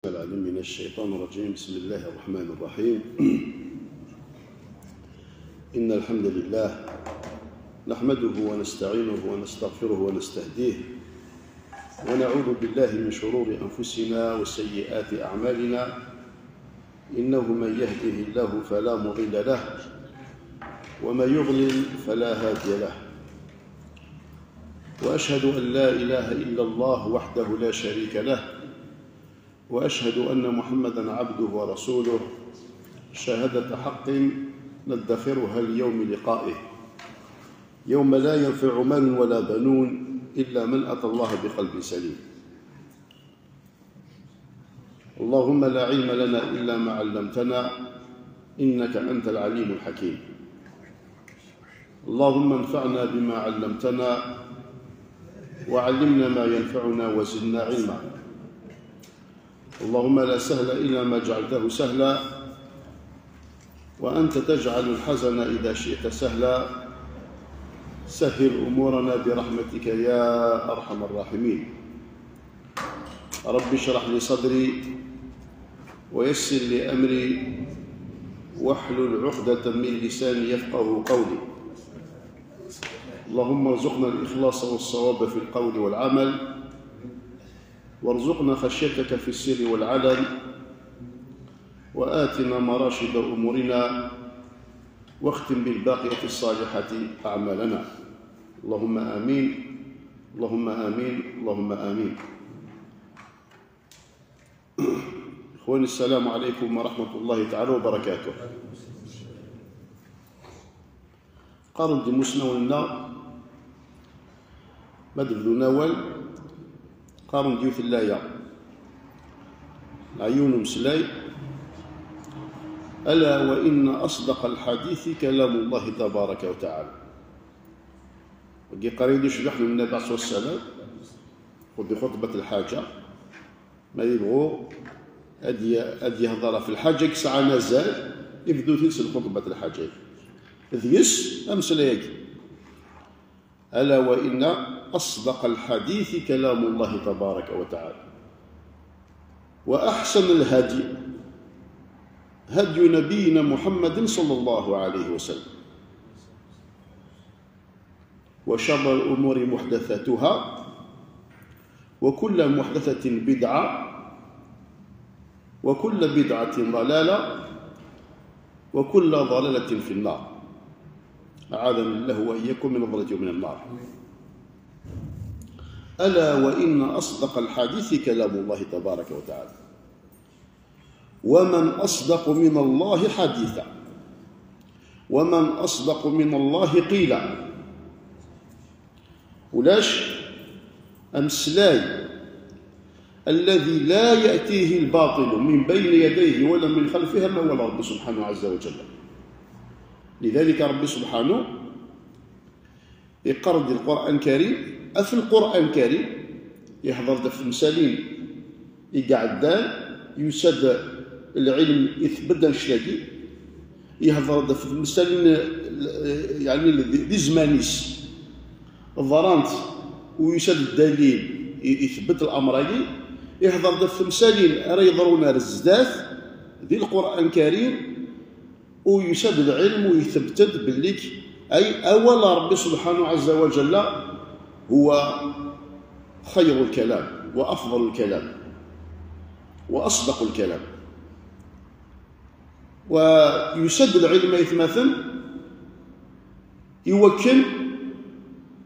العليم من الشيطان الرجيم. بسم الله الرحمن الرحيم. إن الحمد لله نحمده ونستعينه ونستغفره ونستهديه ونعوذ بالله من شرور أنفسنا وسيئات أعمالنا، إنه من يهده الله فلا مضل له ومن يضلل فلا هادي له، وأشهد أن لا إله إلا الله وحده لا شريك له، وأشهد أن محمدًا عبده ورسوله شهادة حق ندخرها ليوم لقائه، يوم لا ينفع مال ولا بنون إلا من أتى الله بقلب سليم. اللهم لا علم لنا إلا ما علمتنا إنك أنت العليم الحكيم. اللهم انفعنا بما علمتنا وعلمنا ما ينفعنا وزدنا علما. اللهم لا سهل إلا ما جعلته سهلا، وأنت تجعل الحزن إذا شئت سهلا. سهل أمورنا برحمتك يا أرحم الراحمين. رب اشرح لي صدري ويسر لي أمري واحلل عقدة من لساني يفقه قولي. اللهم ارزقنا الإخلاص والصواب في القول والعمل، وارزقنا خشيتك في السر والعلن، وآتنا مراشد أمورنا، واختم بالباقية الصالحة أعمالنا. اللهم آمين، اللهم آمين، اللهم آمين. إخواني السلام عليكم ورحمة الله تعالى وبركاته. قارن دي مسنولنا مدبلو ناول قارن ديوث اللايا عيون مسلاي. ألا وإن أصدق الحديث كلام الله تبارك وتعالى. وقي قريب يشرح من النبي عليه الصلاة والسلام ودي خطبة الحاجة ما يبغوا أدي هضرة في الحاجة كساعة نزال يبدو تنسل خطبة الحاجة ذيس أمسلايك. ألا وإن أصدق الحديث كلام الله تبارك وتعالى، وأحسن الهدي هدي نبينا محمد صلى الله عليه وسلم، وشر الأمور محدثاتها، وكل محدثة بدعة، وكل بدعة ضلالة، وكل ضلالة في النار. أعاذنا الله وإياكم من الضلال ومن النار. ألا وإن أصدق الحديث كلام الله تبارك وتعالى، ومن أصدق من الله حديثا، ومن أصدق من الله قيلا. ولاش أمسلاي الذي لا يأتيه الباطل من بين يديه ولا من خلفه ما هو رب سبحانه عز وجل. لذلك رب سبحانه يقرد القرآن الكريم، في القرآن الكريم يحضر في المسالين يقعدان يسد العلم يثبت شلاقي يحضر في المسالين يعني ذي زمانيس الظرانت ويسد الدليل يثبت الأمرين يحضر في المسالين راه يضرونا الزداث ذي القرآن الكريم ويسد العلم ويثبت بالليك أي أول ربي سبحانه عز وجل هو خير الكلام وأفضل الكلام وأصدق الكلام. ويسد العلم يتمثل يوكل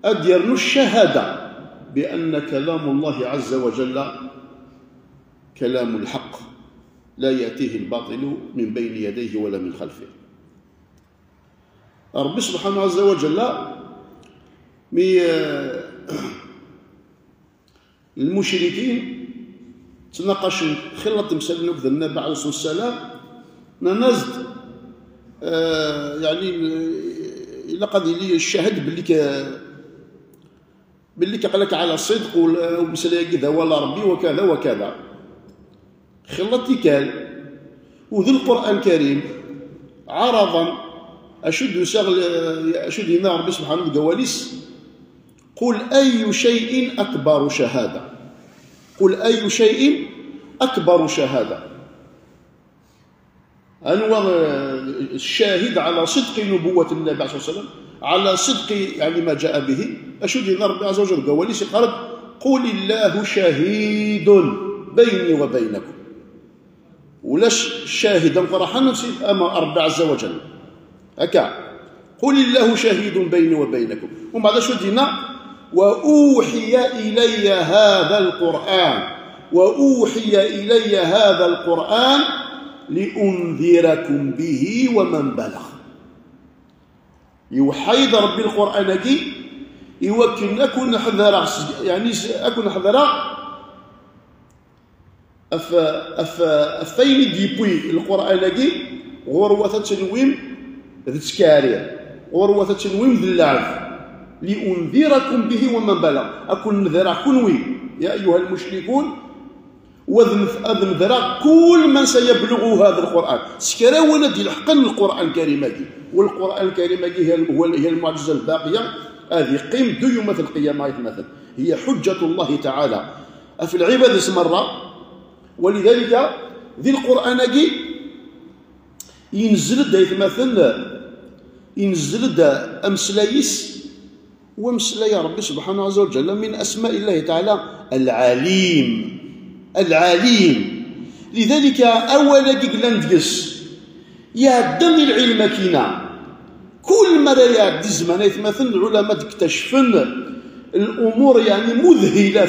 أديرنو الشهادة بأن كلام الله عز وجل كلام الحق لا يأتيه الباطل من بين يديه ولا من خلفه. ربي سبحانه عز وجل المشركين تناقش خلط مسلنا كذا النبي عليه الصلاة والسلام ننزد يعني إلا قد لي الشهد باللي قالك على الصدق ومسلا كذا ولا ربي وكذا وكذا خلطي كال. وذي القرآن الكريم عرضا أشد ينا ربي سبحانه بقواليس قل أي شيء أكبر شهادة، قل أي شيء أكبر شهادة، هو الشاهد على صدق نبوة النبي عليه الصلاة والسلام، على صدق يعني ما جاء به. أشو دينا ربي عز وجل قال لي قال قل الله شهيد بيني وبينكم، ولاش شاهدا فرحا نفسي أمام ربي عز وجل هكا، قل الله شهيد بيني وبينكم. ومن بعد شو دينا وأوحي إلي هذا القرآن، وأوحي إلي هذا القرآن لأنذركم به ومن بلغ. يوحي ربي القرآن كي يوكل أكون حذرا، يعني أكون حذرا أفين ديبوي القرآن كي غروة تنويم ذتكارير، غروة تنويم ذلعب، لأنذركم به ومن بلغ. أكون نذرا كنوي يا أيها المشركون، وذنذرا كل من سيبلغ هذا القرآن. سكرا ولدي الحقن القرآن الكريم كي، والقرآن الكريم كي هي المعجزة الباقية، هذه قيم دو يوم القيامة مثلا، هي حجة الله تعالى في العباد مرة. ولذلك ذي القرآن كي ينزل دا مثلا ينزل دا أمسلايس ومسلاي ربي سبحانه عز وجل من أسماء الله تعالى العليم، العليم. لذلك أولا كيكلاندقس يعدم العلم كينا كل مرة يعدي الزمان مثلا العلماء تكتشفن الأمور يعني مذهلة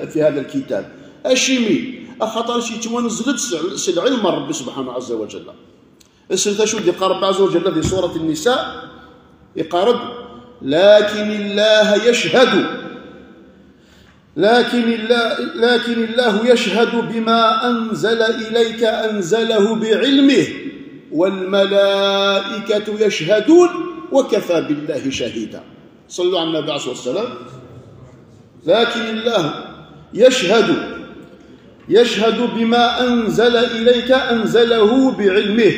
في هذا الكتاب. أشيمي أخطر شي تونزلت العلم ربي سبحانه عز وجل. السلطة شو دي قال ربي عز وجل في سورة النساء يقارب لكن الله يشهد، لكن الله يشهد بما أنزل إليك أنزله بعلمه والملائكة يشهدون وكفى بالله شهيدا. صلوا على النبي عليه الصلاة والسلام. لكن الله يشهد بما أنزل إليك أنزله بعلمه،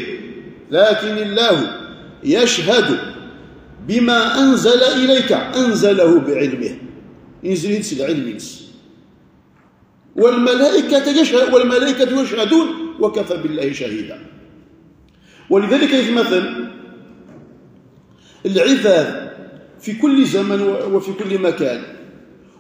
لكن الله يشهد بما أنزل إليك أنزله بعلمه، ينزل العلم. والملائكة يشهدون وكفى بالله شهيدا. ولذلك يتمثل العباد في كل زمن وفي كل مكان،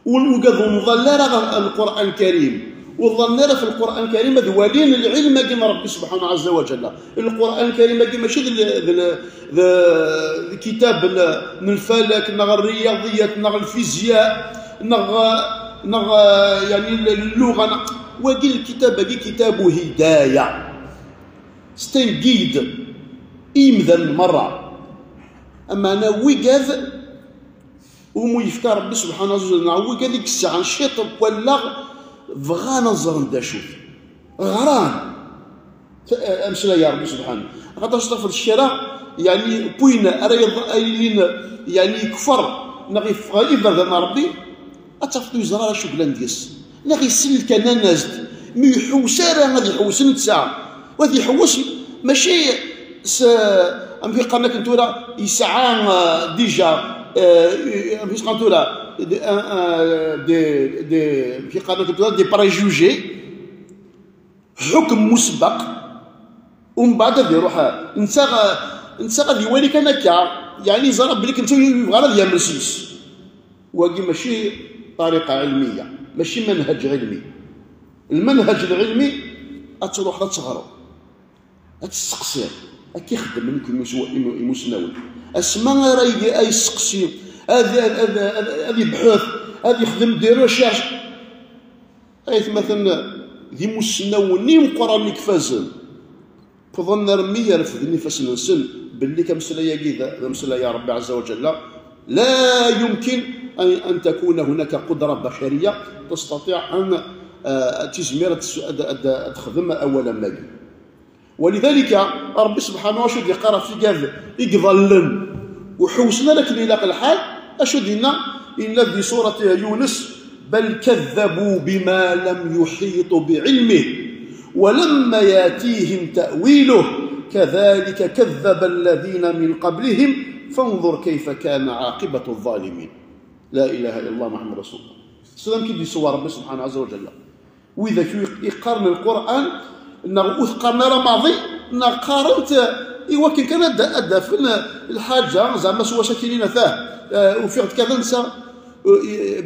ونوجد مظلرة القرآن الكريم، والظنيرة في القرآن الكريم ذوالين العلم كما ربي سبحانه عز وجل. القرآن الكريم كما ماشي كتاب من الفلك نغ الرياضيات نغ الفيزياء نغ يعني اللغة، وقيل الكتاب كتاب هداية ستنجيد إمذن مرة. أما أنا وقاذ ومو يفكر ربي سبحانه وتعالى وقاذ ديك الساعة نشيط ولا بغا نظر ندا شوف غران أمثلة يا ربي سبحانه. خاطرش في الشارع يعني بوين أرايين يعني كفر نغي غيبر ذا ربي أتفضل يزرع شغلان ديس نغي سل كان نازد مي يحوسارا غادي يحوسن تساعة وغادي يحوس ماشي أم في قالنا كنتورا يسعى ديجا أم في قالنا في قالنا كنتورا دي بريجوجي حكم مسبق ومن بعد غادي يروح انت غادي يولي كان هكا يعني زرب بليك انت غادي يعمل سيس واقي ماشي طريقه علميه ماشي منهج علمي. المنهج العلمي تروح تغرو تستقصي كي يخدم منكم يمسناول اسما راه يسقسي هذه بحوث هذه يخدم دي ريشيرش ايت مثلا ذي مسناوني مقراني كفازن فظن رمي رفدني فسنسن باللي كمسلايا كذا مسلا يا ربي عز وجل لا يمكن أن تكون هناك قدرة بشرية تستطيع أن تزمير تخدم أولا ما. ولذلك ربي سبحانه وتعالى يقرأ في قال يقظلن وحوسنا لك ليلاق الحال أشدنا إلا في سورة يونس بل كذبوا بما لم يحيطوا بعلمه ولما ياتيهم تأويله كذلك كذب الذين من قبلهم فانظر كيف كان عاقبة الظالمين. لا إله إلا الله محمد رسول الله. السلام كيف يسوى ربي سبحانه عز وجل وإذا يقارن القرآن وثقارن راه ماضي قارنت إوا كان أدى في الحاجة زعما سوا ساكنين فاه وفي كذا نسى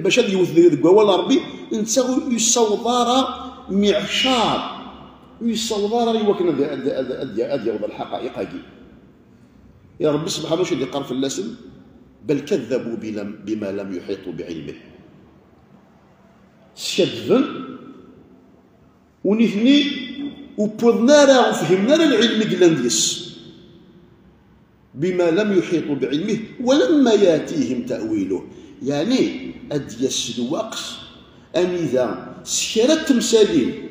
باش هذا يوث القوال الربي نسى يصوضار معشار يصوضار إوا كان أدى يوض الحقائق هاكي يا ربي سبحانه وتعالى قال في اللسن بل كذبوا بما لم يحيطوا بعلمه شدفن ونثني وبوضنا راه وفهمنا العلم قلانديس بما لم يحيطوا بعلمه ولما ياتيهم تأويله يعني أديس الوقت أن إذا سكرت تمثالين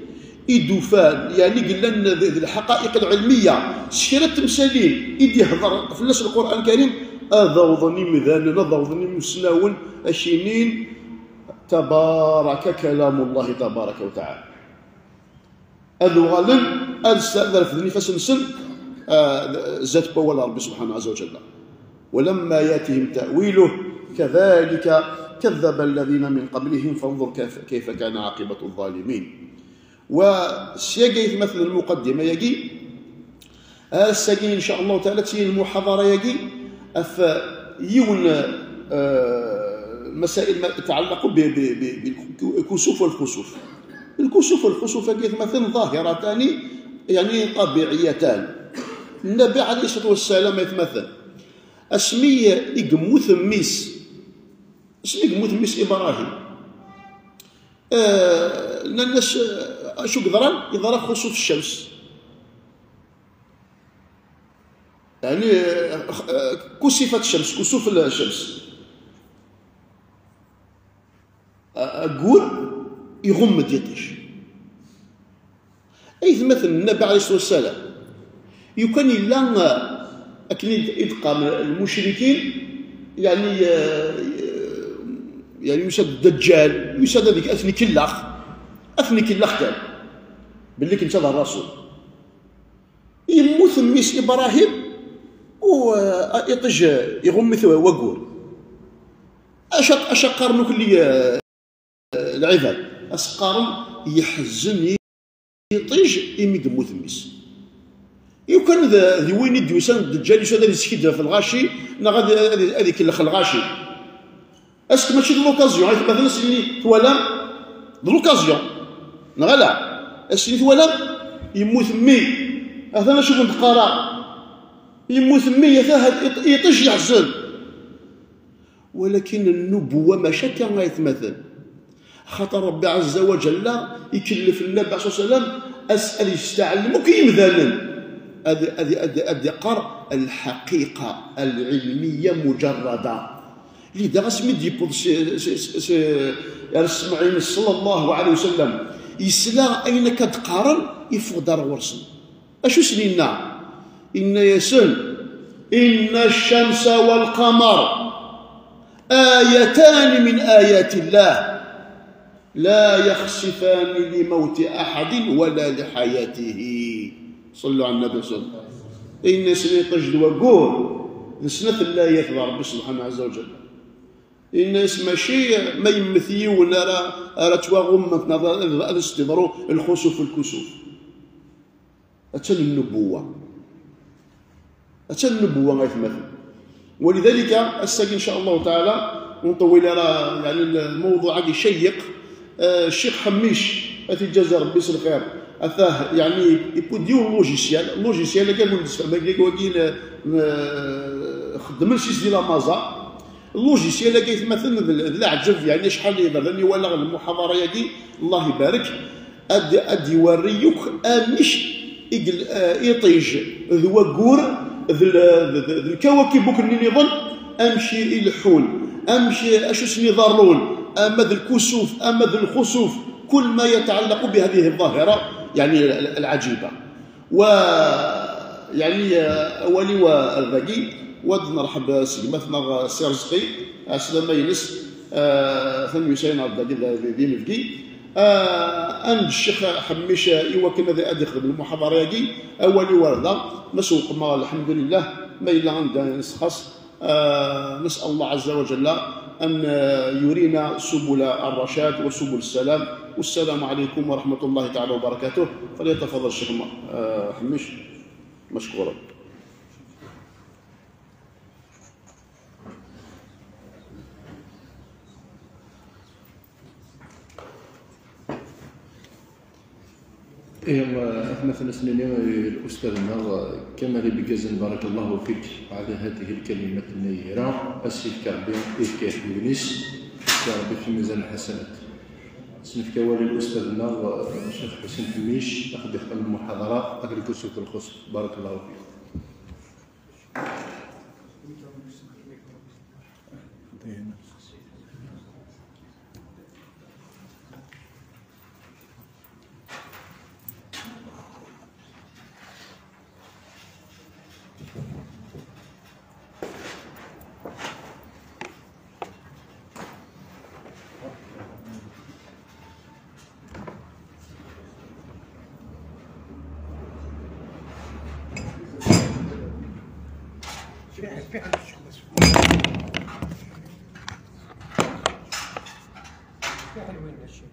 إدوفان يعني قلنا الحقائق العلمية سكرت تمثالين إدي هضر في القرآن الكريم أذوضني مذانا أذوضني مسناون أشينين تبارك كلام الله تبارك وتعالى أذو غالن أذستأذر في ذني فسنسن زاد بوال ربي سبحانه عز وجل ولما ياتهم تأويله كذلك كذب الذين من قبلهم فانظر كيف كان عاقبة الظالمين. وسيجي مثل المقدمة يجي الساقين إن شاء الله تعالى تي المحاضرة يجي أف يون مسائل تتعلق بالكسوف والخسوف. الكسوف والخسوف يجي مثل ظاهرتان يعني طبيعيتان. النبي عليه الصلاة والسلام يتمثل اسمي إقموث ميس اسمي إقموث ميس إبراهيم الناس شو يضرب خسوف الشمس يعني كسفت الشمس كسوف الشمس أقول يغمض يطيش أي مثل النبي عليه الصلاة والسلام يكون إلا أكن إدقام المشركين يعني يسد الدجال يسد هذيك أثني كلاخ كان باللي كنت هذا الرسول يموت ميس إبراهيم ويطج يغمث وقول أشق قرنك اللي العباد أسقارن يحزن يطيج إمي قموث ميس يمكن ذي وين يدي يسان الدجال يسان هذا يسكد في الغاشي هذيك الغاشي اسك ماشي دو لوكازيون مثلا سيني توالام دو لوكازيون نغلا اسني توالام يموت مي هذا شوف نتقرا يموت مي يطيش يحزن ولكن النبوة ما شك ما يتمثل خاطر ربي عز وجل يكلف النبي عليه الصلاة والسلام أسأل يستعلمك يمثلا هذه قرأ الحقيقة العلمية مجردة لذا غسمي يبوض السمعين صلى الله عليه وسلم يسلا أين كتقارن يفوق دار ورسن أشو سنينا إن يسن إن الشمس والقمر آيتان من آيات الله لا يخسفان لموت أحد ولا لحياته صلوا على النبي صلى الله عليه وسلم إن سنة تجد وقول لسنة الله يثبى ربي سبحانه عز وجل الناس ماشي ما يمثيون راه تواغم هذا استدروا الخسوف والكسوف أتى النبوة غيثمثل ولذلك الساق إن شاء الله تعالى ونطول يعني الموضوع عادي شيق الشيخ حميش أتجازى ربي يسر الخير أثاه يعني يبوديو اللوجيسيال اللي قالوا نسفى خدم شي ديال مازا اللوجيسيال اللي كيتمثل العجب يعني شحال يضرني ولا المحاضره ياكي الله يبارك ادي يوريك انيش يطيج ذو كور الكواكب كني نظن امشي الى الحول امشي اشو سني ضرون اما ذا الكسوف اما ذا الخسوف كل ما يتعلق بهذه الظاهره يعني العجيبه ويعني اولي والباقي ود نرحب سيمتنا سي رزقي اسلام ينس ثاني يسين عبد الدين الفقي ان الشيخ حميش ايوا كما ذا ادخل بالمحاضره ياكي اولي ورده مسوق ما الحمد لله ما الا عندنا نسخص نسال الله عز وجل أن يرينا سبل الرشاد وسبل السلام. والسلام عليكم ورحمة الله تعالى وبركاته. فليتفضل الشيخ حميش مشكورا. مثلا سنين الأستاذنا كمال بقزن بارك الله فيك على هذه الكلمات النيرة. أسفك ربي إفكاه يونس يا ربي في ميزان الحسنات. سنفك والي الأستاذنا الشيخ حسين حميش أخذ يختم المحاضرة أكل كسوة الخصب. بارك الله فيك. في حد الشخص في حلوين الشيء.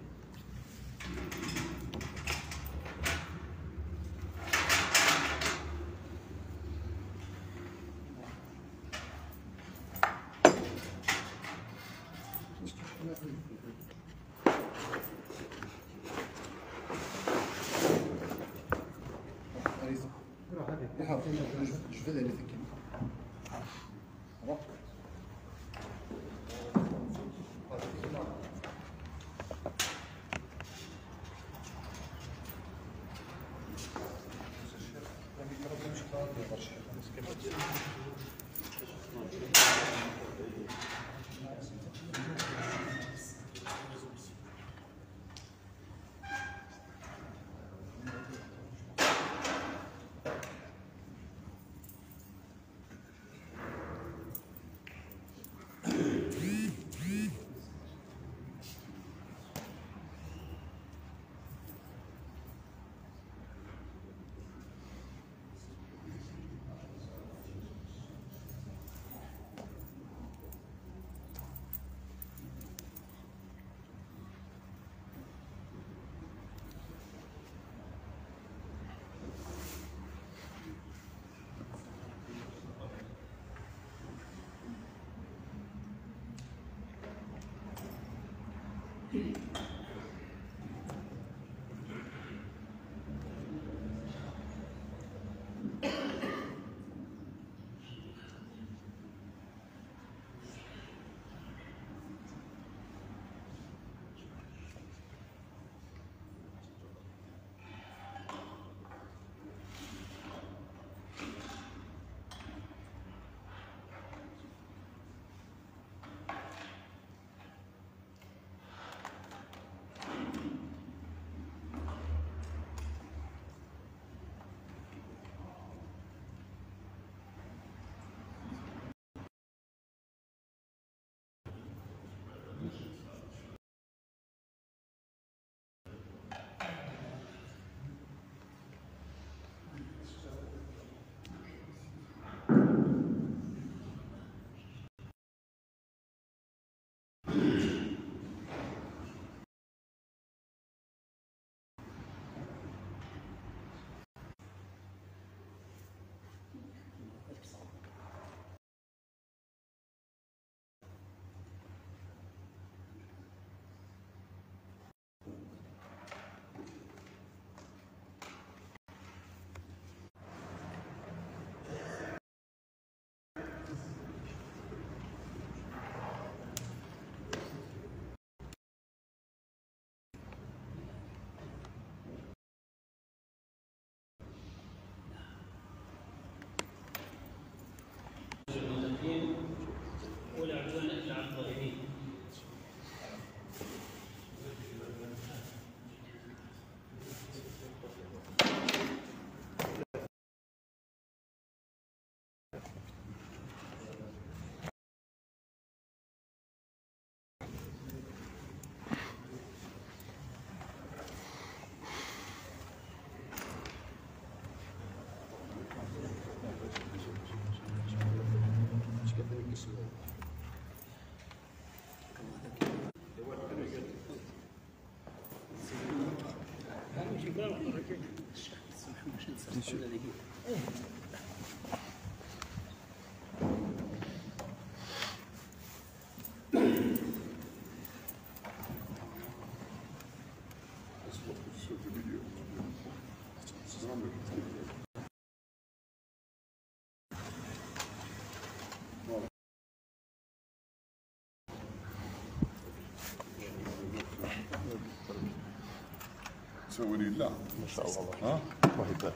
تسوي لي لا ما شاء الله. ها الله يبارك.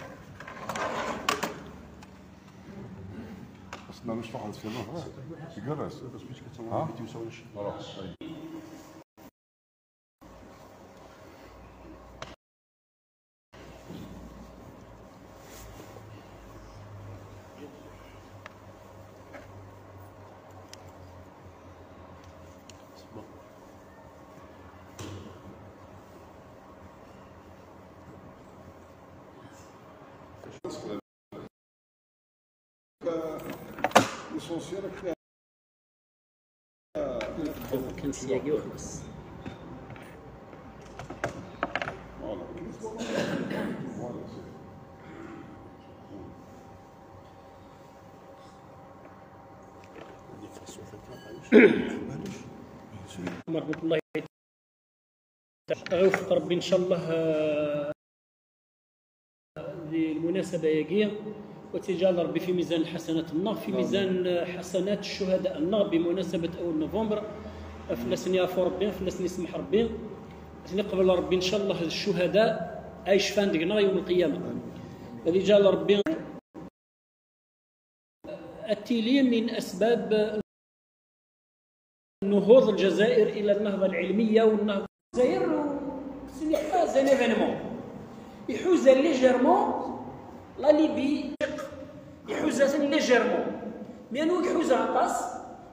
بس ما مش واحد في النهار يقرص بس باش كتصور ها؟ فيديو سوا خلاص l'essentiel كان سياقي وخلص. ورحمة الله غيوفق ربي إن شاء الله للمناسبة ياكية، وتجعل ربي في ميزان حسنات النار، في ميزان حسنات الشهداء النار بمناسبة أول نوفمبر. فلسني عفو ربي، فلسني يسمح ربي، فلسني قبل ربي إن شاء الله الشهداء عايش فان دقنا يوم القيامة. الذي جعل ربي التيلي من أسباب نهوض الجزائر إلى النهضة العلمية والنهضة الجزائر. سي با زان ايفينمون يحوز ليجيرمون لا ليبي، يحوز ليجيرمون ميانو يحوز عطاس،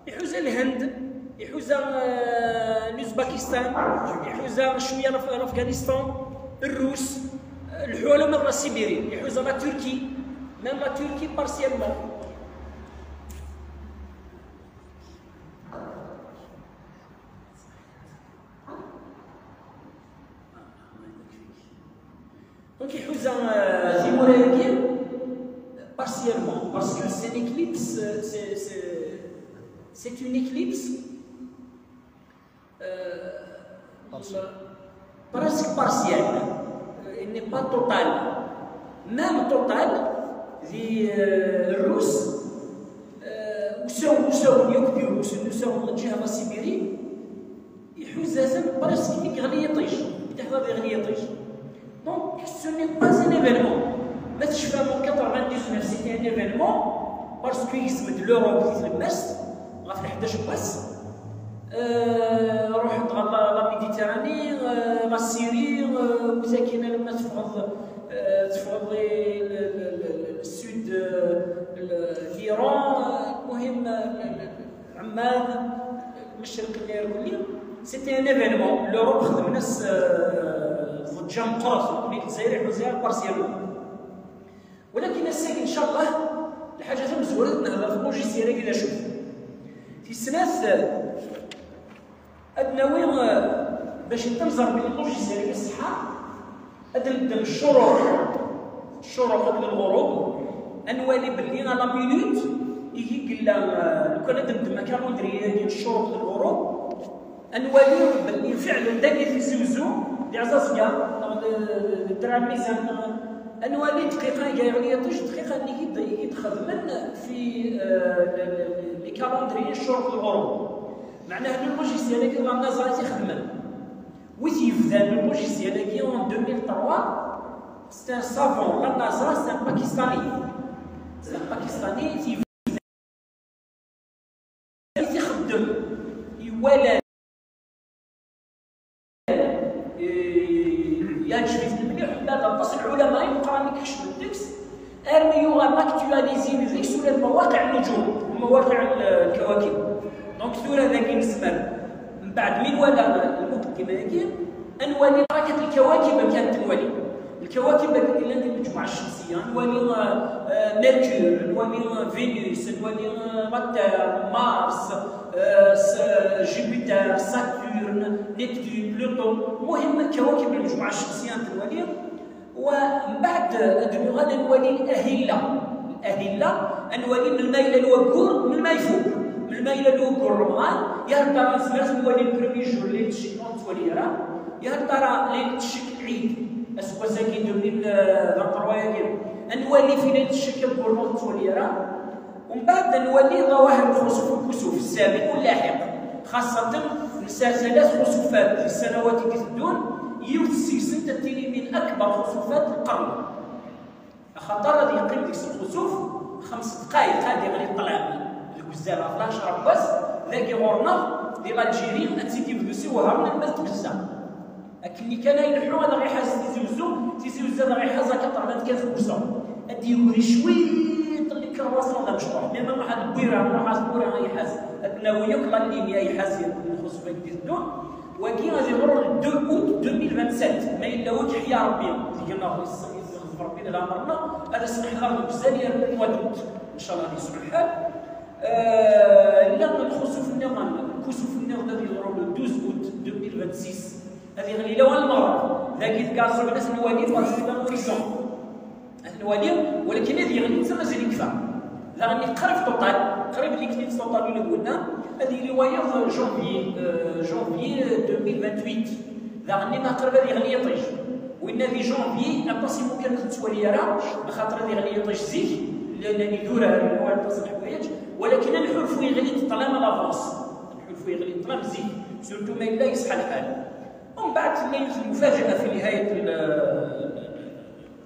يحوز الهند، يحوز اوزباكستان، يحوز شويه افغانستان، الروس، الحوالة من سيبيري، يحوز لا تركي، ميم لا تركي بارسيالمون. Donc il faut un partiellement parce que c'est une éclipse, c'est une éclipse presque partielle, elle n'est pas totale. Même totale, les Russes وساو يكبروا وساو الجهه السيبيري يحوز presque يغلي يطيش يتحضر يغلي يطيش. Donc ce n'est pas un événement. Mais je fais mon 99, c'était un événement parce qu'il y a de l'Europe qui est le غاف 11 بس روح لا ميديتيراني لا سيري مساكين لما تفرض السود ايران، المهم عمان المشرق الايراني. سيتي ان ايفينمون لوروب خدم ناس ضجه مقرصه وليت الجزائر يحوزها بارسيالمون. ولكن الساق ان شاء الله الحاجات المزوره نهضر في اللوجيسيال كذا. شوف في السنه ادناوي باش تنظر بين اللوجيسيال الصحه ادنبدا الشروق قبل الغروب انوالي باللي لا مينوت يجي قال لو كان ندم كالندري ديال الشروق للغروب انوالي باللي فعلا داني في زوزو دي عزازكا درع الميزان انوالي دقيقه يعني يطيش دقيقه اللي يتخدم في لي كالندري الشروق للغروب. معناه ان اللوجيسيال كي لا نازا تخدم ويتيفدا اللوجيسيال كي en 2003 c'est un savant la NASA, c'est un Pakistanais qui يخدم يولى يجري المليح لا تصل العلماء يقرا لك كشف الدكس ارميو اكتواليزي ليكس ولا مواقع النجوم ومواقع الكواكب. دونك ثورة ذاك الزمان من بعد من ولا المقدمة هذيك انوالي حركة الكواكب كانت تنوالي الكواكب اللي عندنا المجموعة الشمسية نوالي ميركور، نوالي فينوس، نوالي مارس، مارس، جوبيتر، ساتورن، نبتون، بلوتون، المهم كواكب المجموعة الشمسية تنوالي ومن بعد ندوي غادا نولي الاهله نولي من المايله الوكور من المايفوق من المايله الوكور رمضان يا ترى سمعت نولي البريمي جور ليله الشيك تولي راه يا ترى ليله الشيك العيد اسكو ساكن 2023 نولي في ليله الشيك البورنو تولي راه ومن بعد نولي ظواهر الخسوف والكسوف السابق واللاحق خاصه مسلسلات خسوفات في السنوات اللي تدون يوت السيسن تتيني من اكبر خسوفات القرن خاطر غادي يقيم ديك الخسوف 5 دقائق هذه غادي يطلع الكزاله فلاش رباس ذاك غورنا ديال الجيرين تيجي بدوسي وهرنا الناس تكزا لكن كان يلحو هذا غيحاز تيزوز هذا غيحاز كطربات كتبوسو هادي يوري شويه اللي كرواسون هذا مشروع ميم واحد البويره غيحاز النوويه كل اللي يحاز الخسوفات ديال الدون ولكن غادي يمروا 2 اوت 2027 ما الا وجه يا ربي قلنا يغفر ربنا لا مرنا هذا سمح غير بزاف ديال المواد ان شاء الله يسمح الحال الا الخسوف النظام كسوف النظام الذي يضرب 12 اوت 2026 هذه غير لو المره ذاك كاع الناس نوالي فاش نوالي ولكن هذه غير تسمى زي كفا لا غادي قريب توطال قريب اللي كنت توطال اللي قلنا هذه روايه جونفي 2028 ذا غني ما قرب هذه غني يطيش وإن في جونفي امبوسيبل كانت تسوالي راه بخاطر هذه غني يطيش زيك لانني دورها هو تصل الحوايج ولكن الحلف يغلي تطلع من لافونس الحلف يغلي تطلع زيك سورتو ما الا يصحى الحال ومن بعد المفاجاه في نهايه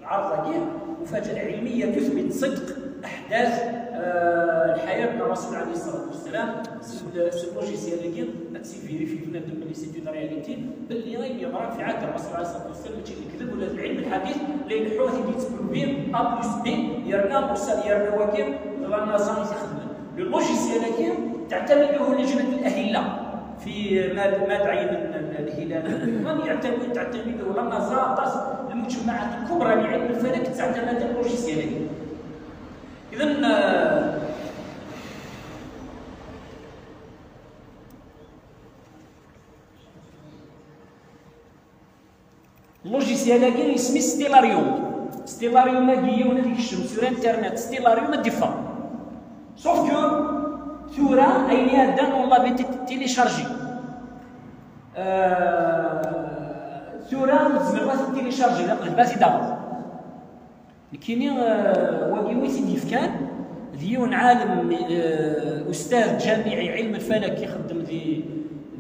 العرض مفاجاه علميه تثبت صدق احداث الحياه من الرسول عليه الصلاه والسلام ce logiciel qui a vérifié que c'est une réalité باللي غادي يضرب في عهد الرسول عليه الصلاه والسلام ماشي الكذب ولا العلم الحديث اللي يلحوه اللي يتبعوا به ا بلس بي يرنا مرسل يرنا وكيل لا نظام يخدم لو لوجيسيال كي تعتمد له لجنه الاهله في ما تعين الهلال تعتمد له النظام المجمعات الكبرى لعلم الفلك تعتمد اللوجيسيال اذا اللوجيسيال كاين اسمه ستيلاريوم هي ولا ديك الشمس sur internet ستيلاريوم ديفا sauf que ثورة اين دان اون لافي تيليشارجي ثورة مزمرات تيليشارجي لقلباتي دابا كاينين واقيويتي ديف كان ديون عالم استاذ جامعي علم الفلك كيخدم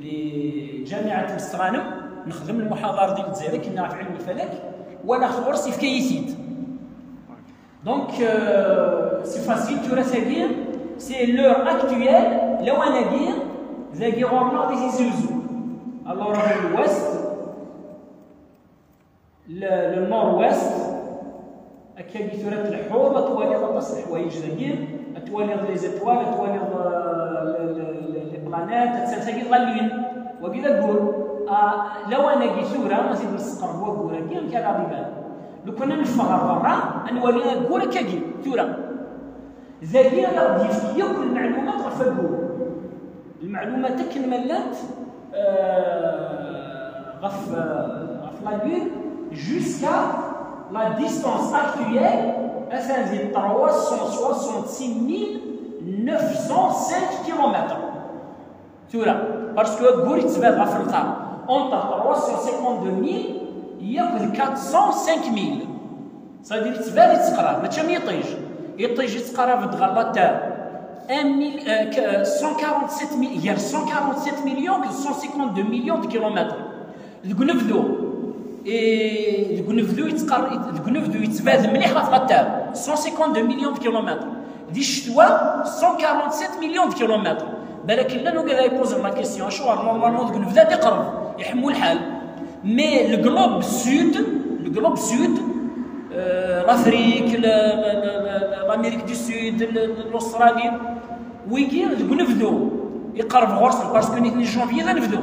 لجامعه مستغانم نخدم المحاضر ديال الجزائر كنا في علم الفلك ولا خورسي في كيسيت دونك سي فاسيل تو راسير سي لور اكتويل لو انا دير زاكي غورنا دي زيزوزو الوغ الويست لو نور ويست هكا ثورات الحوض توالي غطاس الحوايج داكين توالي لي زيتوال توالي لي بلانات تسالي غاليين وكذا نقول لو انا كي ثوره نزيد نسقر هو كورا كي كان غادي يبان لو كنا نفغر برا نولي كورا كاكي ثوره ذاكي غادي يفيا كل المعلومات غف الكور المعلومات كنملات غف لاكور جوسكا la distance actuelle est de 366 905 km. Tu vois, parce que Gourit va faire le temps. Entre 352 000 il y a 405 000. Ça veut dire que tu vas aller te faire. Mais tu vas te 147 000, il y a 147 millions, 152 millions de kilomètres. Le Gnevdo. Et الجنفذو يتبادل مليح في الغتاب 152 مليون كيلومتر دي الشتوى 147 مليون كيلومتر بالك لانه كذا يبوز لا كيسيون شو نورمالمون الجنفذ هذا يقرب يحمو الحال مي الجلوب سود لافريك لامريك دو سود الاستراليا ويجي الجنفذو يقرب غرس باسكو نيت جونفي ذا نفذو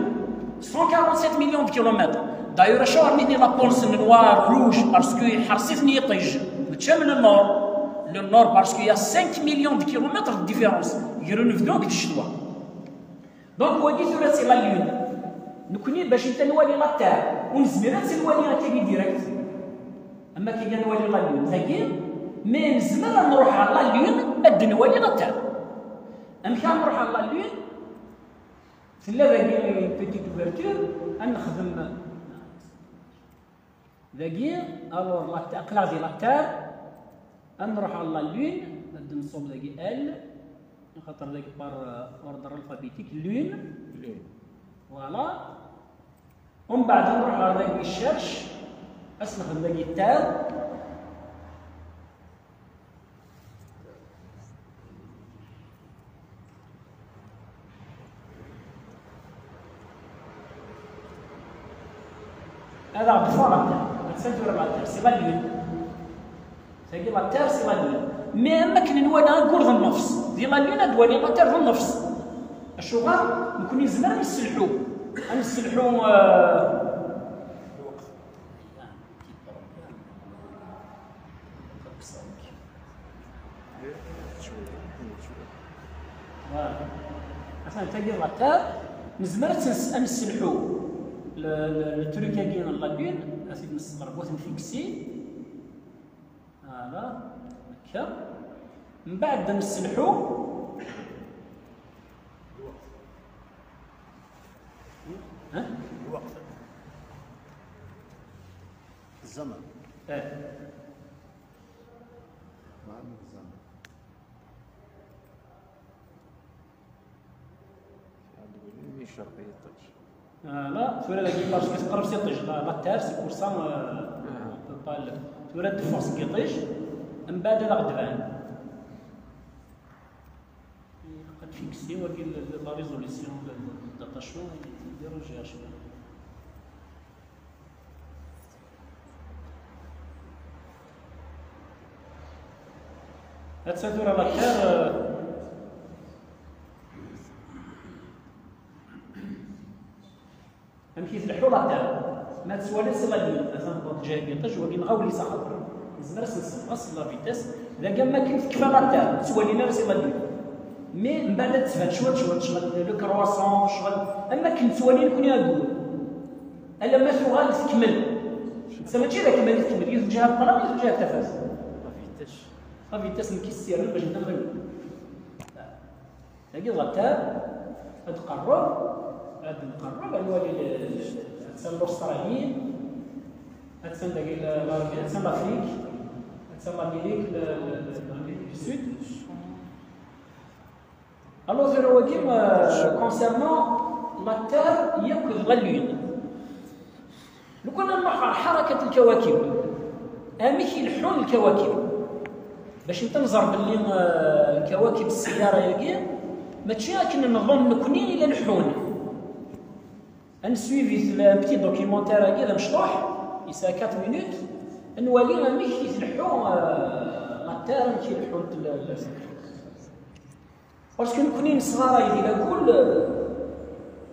147 مليون كيلومتر داير شو رميتني لابونس نوار روج باسكو حرصتني يطيج تشمل للنور باسكو يا 5 مليون دو كيلومتر دو ديفيرونس يجرو نفذوك د الشتوى دونك ودي ثلاثي لا لون نكوني باش انت نوالي لا تاع ونزميرات نوالي هكا ديريكت اما كي نولي لا لون ثاني مي نزمر نروح على لا لون اد نولي لا تير ام كان نروح على لا لون تلا ذاكي بيتيت اوفرتور نخدم ذاكي الور لا تير كلازي لا تير نروح على لا لون اد نصوب ذاكي ال خاطر ذاك بار اوردر الفابيتيك لون فوالا ومن بعد نروح على ذاك الشيرش نخدم ذاك التاب هذا عبد الفرق نسجل على التاب سي غاليون سجل على التاب سي غاليون مي اما كنا نوانا نقول ذا النفس ديال لينا دواني لا تير ذا النفس الشغل نكون يزمر نسلحو عشان تلقى لا تير نزمر نسلحو التريكا كاين لا لين اسيد نصبر بغيت نفيكسي هذا هكا من بعد نسلحو الوقت الزمن ما عندك الزمن عندك شرطية لا تورا لا كيفاش كتقرب سي طيج لا تير سي بور سا تورا دو فورس كي طيج من بعد هذا غتبان قد فيكسي ولكن لا ريزوليسيون داتاشمون يديرو شويه هاد ساتورا لا تير امشي تلحو لا تير ما تسوالي سي لا لين مثلا بوط جاي بيطج ولكن غاولي صحاب نزمر نص لا فيتاس اذا كان ما كاين تكفى لا تير تسوالينا سي لا لين مي من بعد تفهم شوال لو كرواسون شوال اما كنت سوالي نكون نقول الا ما شغال تكمل ماشي ذاك ما تكمل يزوج جهه الطلب يزوج جهه التفاز ما فيتاس نكسر باش ندخل تلاقي غتا تقرب عاد نقرب نولي تسال الاستراليين تسال داك تسال لافريك تسال لامريك لامريك دو سود الوغ هو كيما كونسيرنون لا تير ياكل غليون لو كنا نروح على حركه الكواكب امشي يلحون الكواكب باش نتنظر باللي الكواكب السياره ياكي ماشي كنا نظن نكونين الى لحون نسويفي بتي دوكيمونتير هكذا مشطوح يسا 4 مينوت نولي ماشي يلحون لا تير ماشي يلحون باسكو نكونين صغار يدير كل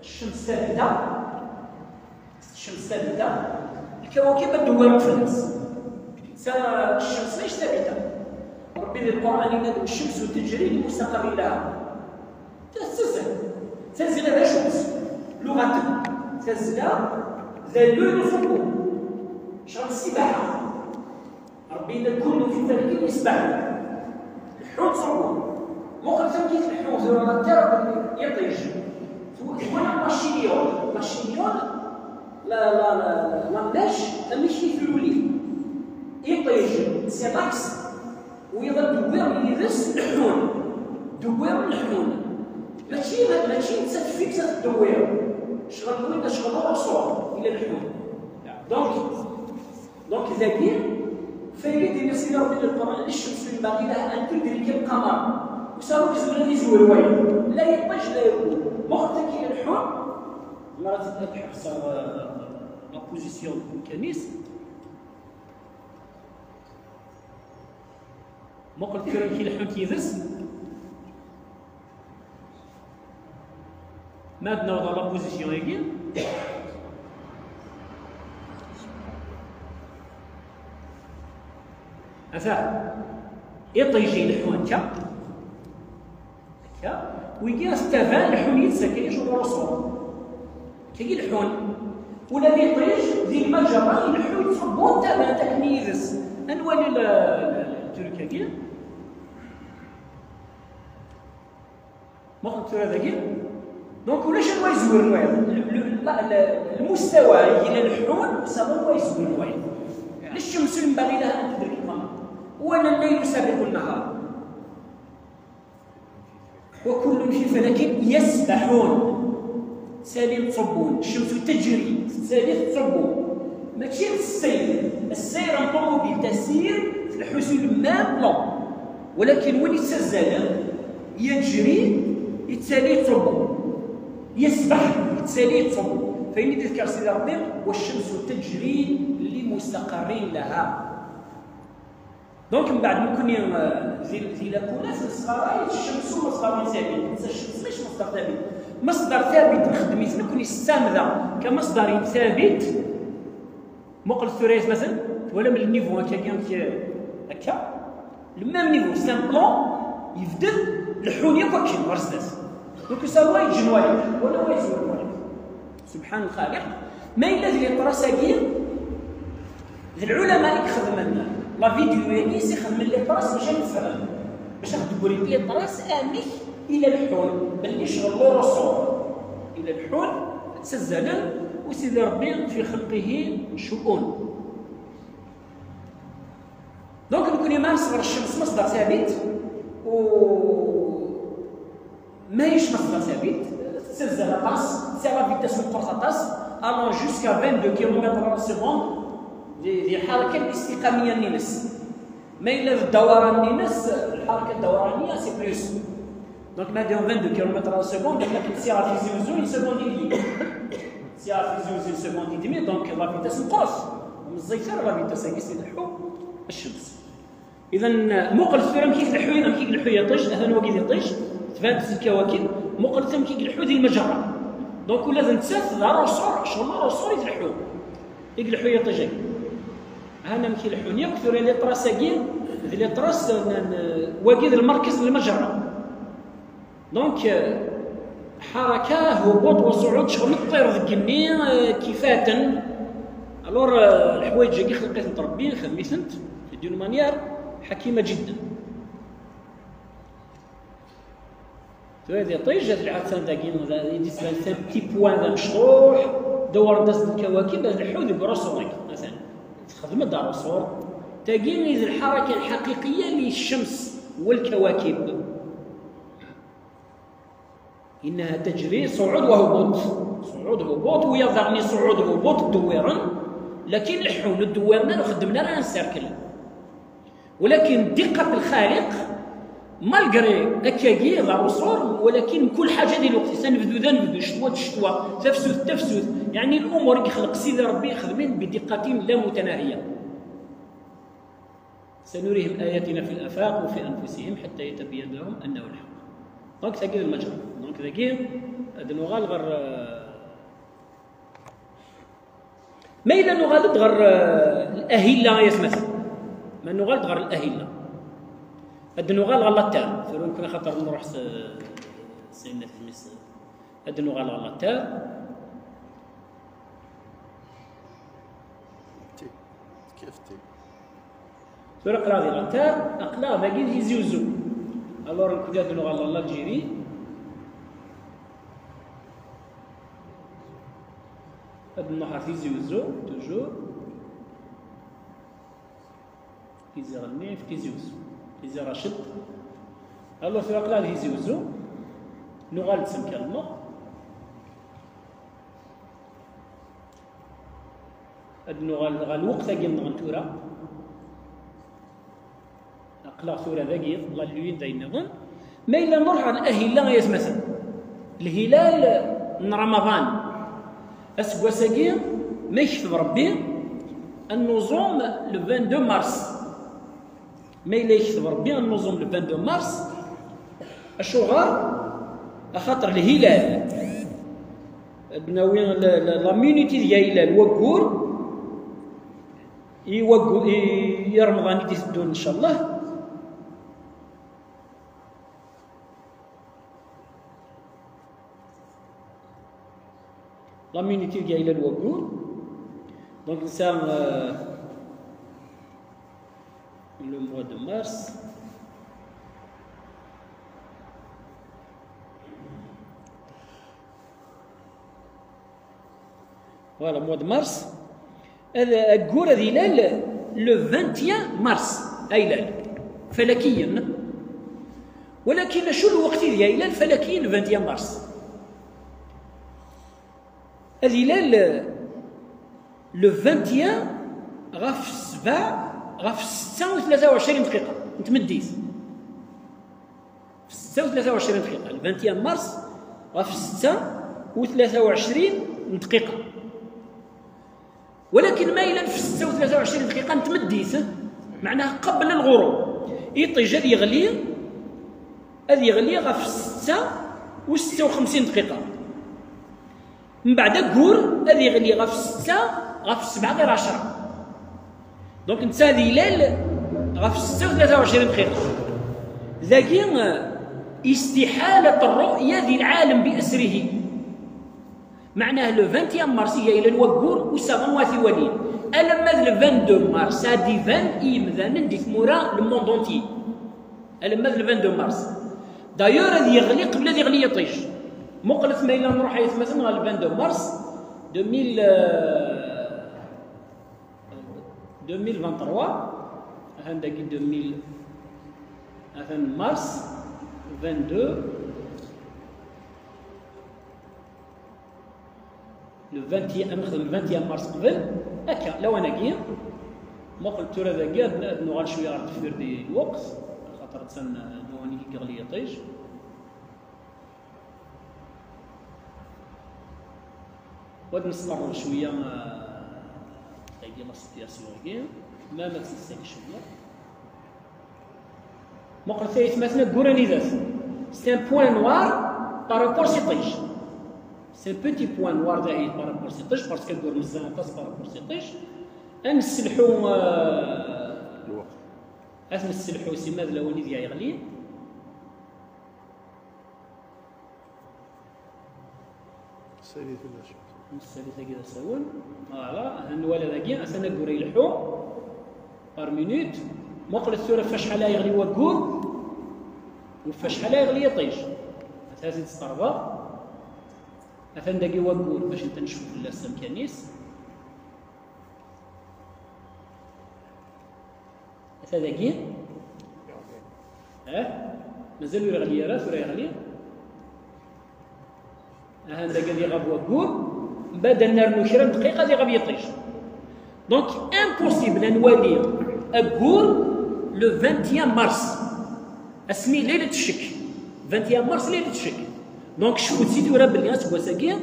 الشمس ثابته الكواكب دوام في الناس الشمس ماهيش ثابته ربي في القران ينادي الشمس تجري لمستقر لها تنزل على الشمس لغه تنزل ذا لون فوق شرط السباحه ربي ينادي كل في ذلك يسبح الحوت صبور ممكن تمكيت الحوت ولا التراب يطيش هنا ماشينيون لا باش ماشي في الوليد يطيش سي لاكس ويظل دوير يدس الحون دوير الحون ماشي تسفيك الدوير شغل وين شغل الرسول الى الحون دونك ذاكي فايدة يصير ربي للقرآن الشمس ينبغي لها أن تدرك القمر وصاروا كيزولوا يزول وين لا يطيش لا يقول مختك إلى الحون مرات تبحث صار لا بوزيسيون الكنيس ما قلت لك كي الحون كيدز ما عندنا وضع لا بوزيسيون هيك أفا يطيجي الحون كا ويجي استفان الحون يتسكى يشوف الرسول كي الحون ولا يطيش ذي المجرة يلحو يتصبو تابع تكنيزس أنوالي التركية ما قلت هذا كي دونك ولاش هو يزور المستوى إلى الحون سواء هو يزور الوعي الشمس ينبغي لها أن تدرك القمر ولا الليل سابق النهار وكل في فلك يسبحون سالي تصبون الشمس تجري سالي تصبون ماشي السير الطوموبيل تسير في الحسن ما بلون ولكن وين يتسزل يجري يتسالي تصبون يسبح يتسالي يتصبون فإن تذكر سيدي ربي والشمس تجري لمستقر لها دونك من بعد ممكن زي لاكونا في الصغار الشمس مصدر ثابت الشمس مش مصدر ثابت مصدر ثابت نخدم يمكن يستعمل كمصدر ثابت مقل الثلاث مثلا ولا من النيفو هكا المام نيفو سامبلون يفدل الحونيه كوكين مرسدس دونك سوا يجنواي ولا هو يزور سبحان الخالق ما الا ذي الطراساكين العلماء اللي خدمنا لا فيديو يعني يخدم لي طراس باش نفهم باش تقولي لي طراس امي الى الحون بل يشغل له رسول الى الحون تسزل وسيدي ربي في خلقه شؤون دونك نكون ما نصغر الشمس مصدر ثابت و ماهيش مصدر ثابت تسزل طاس سيرا فيتاس القرصه طاس الون جوسكا 22 كيلومتر سكوند ذي الحركه الاستقاميه نينس ما الا الدوران نينس الحركه الدورانيه سي بلوس دونك ما دير 22 كيلومتر سكوند لكن سيرا في زوزو سكوند ديمي سيرا في زوزو سكوند ديمي دونك لا فيتاس نقص من الزيتر لا فيتاس كيس يلحو الشمس اذا مقل الثيرم كيف الحوينا كي الحو يطيش هذا هو كي يطيش تفات الكواكب مقل الثيرم كي الحو ذي المجره دونك لازم تسات ضروري صور شغل رسول يلحو الحو يطيش هنا مكي الحونيه كثر لي طراساكين لي طراس واقيد المركز المجره دونك حركه هبوط وصعود شغل الطير ذكني كيفاتا الور الحوايج اللي خلقت انت ربي خدميتنت دون مانيير حكيمه جدا هذه طيجه العفان داكين يدي سان بتي بوان ذا مشروح دور داس الكواكب هذا الحوذ براسك مثلا تخدم دار صور تاقين الحركه الحقيقيه للشمس والكواكب انها تجري صعود وهبوط صعود هبوط ويظهرني صعود هبوط دويرا لكن الحون الدويرنا خدمنا لها نسيركل ولكن دقه الخالق مالغري هكاكي ظهروا صور ولكن كل حاجه ديال الوقت سنبدو ذنبدو شتوى تفسد يعني الامور اللي خلق سيدي ربي خدمين بدقه لا متناهيه سنريهم اياتنا في الافاق وفي انفسهم حتى يتبين لهم انه الحق دونك تاكيد المجرى دونك ذاكين هذا نغال غير ما الا نغالط غير الاهله يسمث ما نغالط غير الاهله هاد نغال غلطان فرون كنا خاطر نروح سيدنا في مصر هاد نغال غلطان كيف تي فرق راضي غلطان اقلا باقي يزوزو الور كنت هاد نغال الله الجيري هاد النهار يزوزو توجور كيزغني في كيزوزو إذا رشد الله في أقلال هيزوزو نغال تسمك الماء النغال الوقت أجيب نغنتورا أقلال ثورة ذاقيض الله اللوين داين نغن ما إلا نرجع الأهلة يزمثل الهلال من رمضان أسقوا ساقيض ما يكتب ربي النظام لو 22 مارس ما إلا يكتب ربي النظام لو 22 مارس الشغار خاطر الهلال بناويين لاميونيتي ديال الوقور يا رمضان يتسدون ان شاء الله لا مينيتي ديال الوقور. دونك نسام لو موا دو مارس. فوالا موا دو مارس هذا الكور هذه هلال لو 21 مارس هلال فلكيا، ولكن شو الوقت ديال هلال فلكيا 21 مارس الهلال لو 21 غاف 7 غاف 6 و 23 دقيقة نتمديت في 6 و 23 دقيقة. 21 مارس غاف 6 و 23 دقيقة، ولكن مايلا في 6 و 23 دقيقة نتمديت معناها قبل الغروب. يطيج هذا يغلي غاف 6 و 56 دقيقة، من بعد كور هذا يغلي غاف 6 غاف 7 غير 10. دونك نتا هذه هلال غاف 6 و 23 دقيقة. ذاكي استحالة الرؤية ذي العالم بأسره، معناه لو 21 مارس هي إلى الوكور وسافنواتي ولين ألم ماذ لو 22 مارس هادي فان إيمذان دي ثمورا لو موند اونتي. ألم ماذ لو 22 مارس دايور هذا يغلي قبل هذا يغلي يطيش. مقلت ما إلا نروح حيث مثلا غا 22 مارس 2023 هنداكي 2000 مثلا مارس 22 لو 21 نخدم 21 مارس قبل هكا لو انا كي ما قلت له ذا كاع نوغال شويه راه تفير دي الوقت خاطر تسن دواني كي غلي يطيش. ود نستمر شويه تايدي لا سيتياسيون كي ما تنساك شويه ما قلت ثالث مثلا كوراني ذات سي ان بوين نوار بارابور سي طيش. سي ان بوتي بوين نوار داعي بارابور سي طيش باسكو كور مزيان طاس بارابور سي طيش. نسلحو الوقت نسلحو سي ماذا لوني ديال يغلي سالي ولا شي الثالثة كذا ساون فوالا هنوالا ذاكي أسانا كوري يلحو بار مينوت مقل الثورة فاش حالا يغلي وكور وفاش حالا يغلي يطيش أساسي تستربا مثلا داكي وكور باش انت نشوف السم كانيس هذا داكي مازال يغلي راه ثورة يغلي هذا قال يغاب وكور بعد نرنو شرا دقيقة دي غادي يطيش. دونك امبوسيبل نولي اكور لو 21 مارس اسمي ليلة الشك 21 مارس ليلة الشك. دونك شفت سيدي ورا بلي اسكواساكيا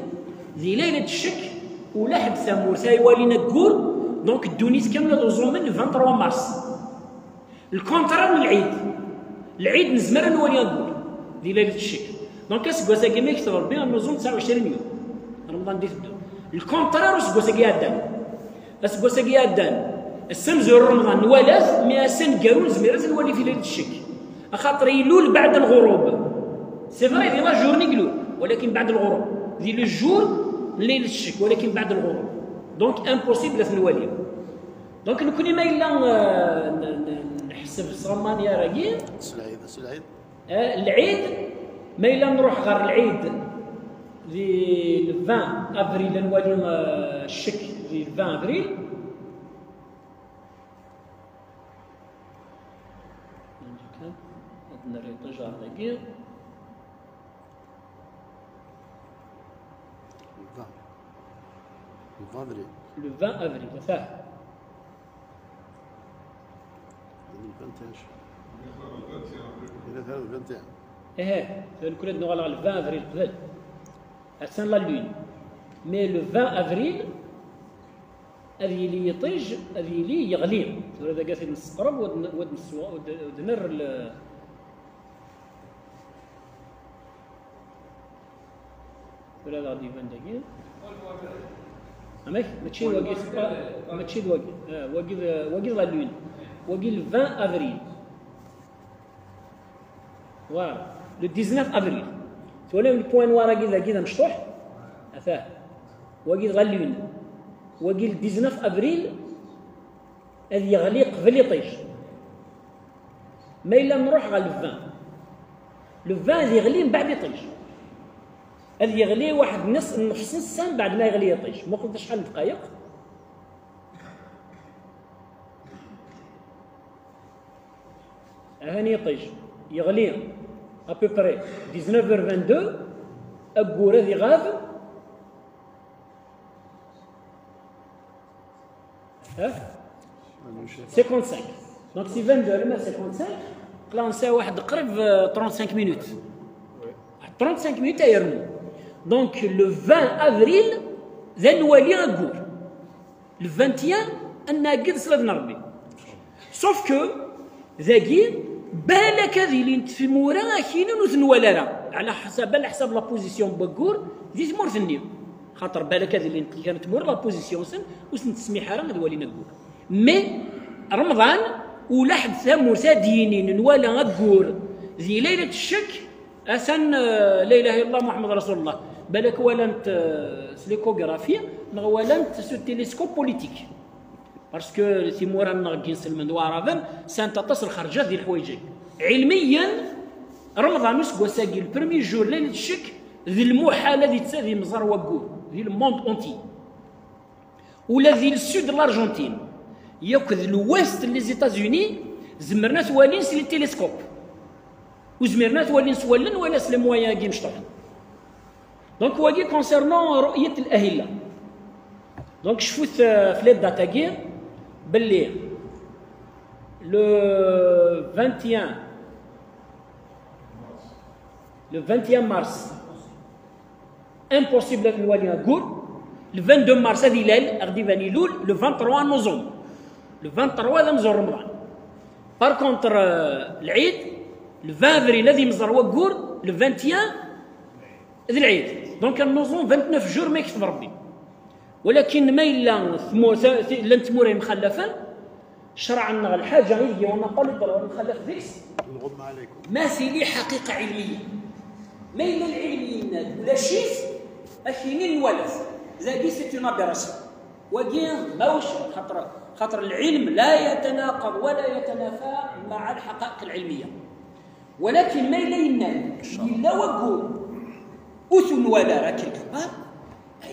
ذي ليلة الشك ولا حد ثامور سايوالينا كور. دونك الدونيس كاملة دوزومن 23 مارس الكونترا من العيد نزمر نولي اكور ذي ليلة الشك. دونك اسكواساكيا ما يكتب ربي نوزون 29 يوم رمضان دي تبدو الكونترار اسكواساكي هادان اسكواساكي هادان السمزور رمضان نوالاث مي سن كارون زميرات نولي في ليله الشك خاطر يلول بعد الغروب سي فري دي لا جورني قلو ولكن بعد الغروب دي لو جور ليله الشك ولكن بعد الغروب. دونك امبوسيبل في نولي. دونك نكوني ما الا نحسب صرمانيا راكي العيد العيد ما الا نروح غير العيد في 20 افريل نولي الشك في 20 افريل عندنا ريطاج هذاكي 20 افريل لو 20 افريل فاه 2021 كل نوغال على 20 افريل قبل أحسن لا لون مي لو 20 افريل هذه اللي يطيج هذه اللي يغلي هذا قاس نسقرب ودنر ولا غادي يبان دقيق ماشي واقف ماشي واقف لا لون واقف 20 افريل فوالا لو 19 افريل تولي البوان نوار كذا مشطوح أثاه وقيل غليون وقيل 19 افريل هذه يغلي قبل يطيش. ما الا نروح غا لو 20 هذه يغلي من بعد يطيش. هذه يغلي واحد نص ساعه بعد ما يغلي يطيش. ما قلت شحال دقائق. هاني يطيش يغلي ابوبري 19h22 اكور هذه غاب ها 55. دونك سي 22 لما 55 كلانسا واحد قريب 35 مينوت. 35 مينوت يرمو. دونك لو 20 افريل ذا نولي اكور. لو 21 انا قد صلدنا ربي. سوف كو ذاكي بالك هذه اللي في مورا كاينين وثنولا راه على حسب لا بوزيسيون باكور دي تمور ثنيو خاطر بالك هذه اللي كانت تمور لا بوزيسيون سن وسن تسميحها راه غادي ولينا نقول مي رمضان ولا حد ثمور ثادينين نوالا اكور ذي ليله الشك اسن لا اله الا الله محمد رسول الله بالك ولانت سليكوغرافيا ولانت سو تيليسكوب بوليتيك باسكو تيمورا نغي نسلم دوارا سانتا تصل خرجات ديال الحوايج علميا رمضان مسكوا ساقي البرمي جور ليله الشك ذي المحاله ذي تساذي مزار وكور ذي الموند اونتي ولا ذي السود الارجنتين ياخذ الويست لي زيتازوني زمرنا ثوالين سي التلسكوب وزمرنا ثوالين سوالن ولا سلم ويا كي مشطحن دونك واقي كونسيرنون رؤيه الاهله دونك شفت في لي داتا كي باللي لو 21 مارس امبوسيبل نولي نقول لو 22 مارس هذه ليل غادي يبان لول لو 23 نوزون لو 23 هذا مزور رمضان بار كونتر العيد لو 20 افريل هذه مزور وكور لو 21 هذا العيد دونك النوزون 29 جور ما يكتب ربي ولكن ما الا تموري مخلفه شرعنا الحاجه هي وانا قال الضروري مخلف ذيس الغم عليكم ما سيدي حقيقه علميه ما الا العلميين ولا شيء اكينين الولف زادي سيتي نابيراسيون وكين ماوش خاطر العلم لا يتناقض ولا يتنافى مع الحقائق العلميه ولكن ما الا ينال الا وكو اثن ولا راه كيكبر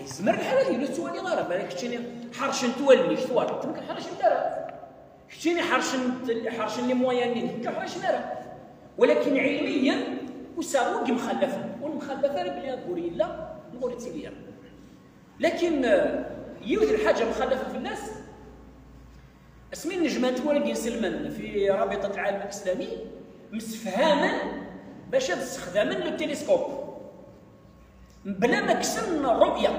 يزمر الحاله ديالو توالي غير بالك كتشيني حرشن تولي توالي تمك حرشن دارا كتشيني حرشن لي مويانين كحرشن دارا ولكن علميا وساوق مخلفه والمخلفه بلي نقول لا نقول تيليا لكن يوث الحاجه مخلفه في الناس اسمي النجمات ولكن سلمان في رابطه العالم الاسلامي مسفهاما باش تستخدم التلسكوب بلا ما كسر الرؤيه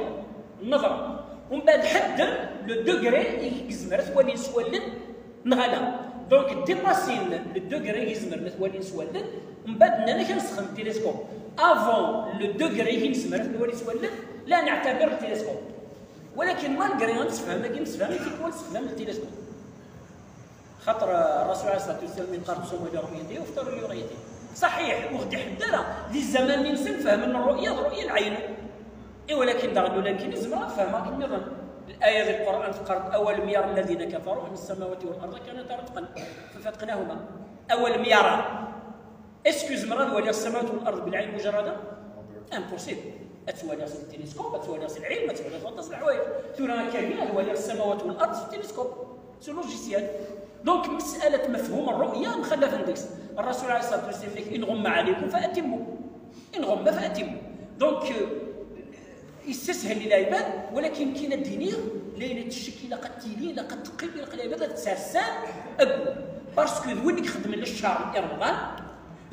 النظر ومن بعد حدد لو دوغري يزمر ثوالين سوالن نغلا دونك ديباسين لو دوغري يزمر ثوالين سوالن ومن بعد انا كنسخن التلسكوب افون لو دوغري يزمر ثوالين سوالن لا نعتبر التلسكوب ولكن مالغري نتفهم كي نتفهم كيكون استخدام التلسكوب خاطر الرسول عليه الصلاه والسلام قال تصوموا لرؤيته وافطروا لرؤيته صحيح وغدي حدارة ذي الزمان اللي نفهم ان الرؤيه رؤيه العين ولكن دغلو لكن زعما فهمها كنظن الايه ذي القران فقرت اولم يرى الذين كفروا ان السماوات والارض كانتا رتقا ففتقناهما اولم يرى اسكوز مرض ولي السماوات والارض بالعين مجرده امبوسيبل اتوالي التلسكوب اتوالي العلم اتوالي غطاس الحوايج ثورا كامله ولي السماوات والارض في التلسكوب سو لوجيسيال دونك مساله مفهوم الرؤيه مخلفه ندكس الرسول عليه الصلاه والسلام يقول ان غم عليكم فاتموا ان غم فاتموا دونك يستسهل للعباد ولكن كاين الدينيه ليله الشك لقد تيلي لقد تقل العباد تسرسان اكو باسكو ذوين يخدم للشهر رمضان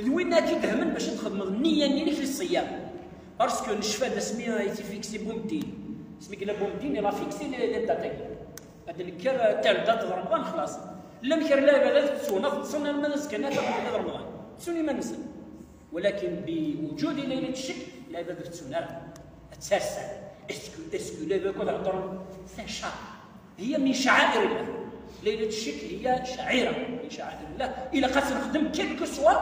ذوين كيدهمن باش تخدم النيه ديالك للصيام باسكو نشفى هذا سميها يتفيكسي بومدين سميك لا بومدين لا فيكسي لي داتا هذا الكر تاع دات رمضان خلاص لا نكر لا بلاد تسونا تصنع ما نسكنها تاع رمضان تسوني ما نسن ولكن بوجود ليله الشك لا بد تسونا تسرسل اسكو لا بكون هضر شعر هي من شعائر الله ليله الشك هي شعيره من شعائر الله الا قد نخدم كيل كو سوا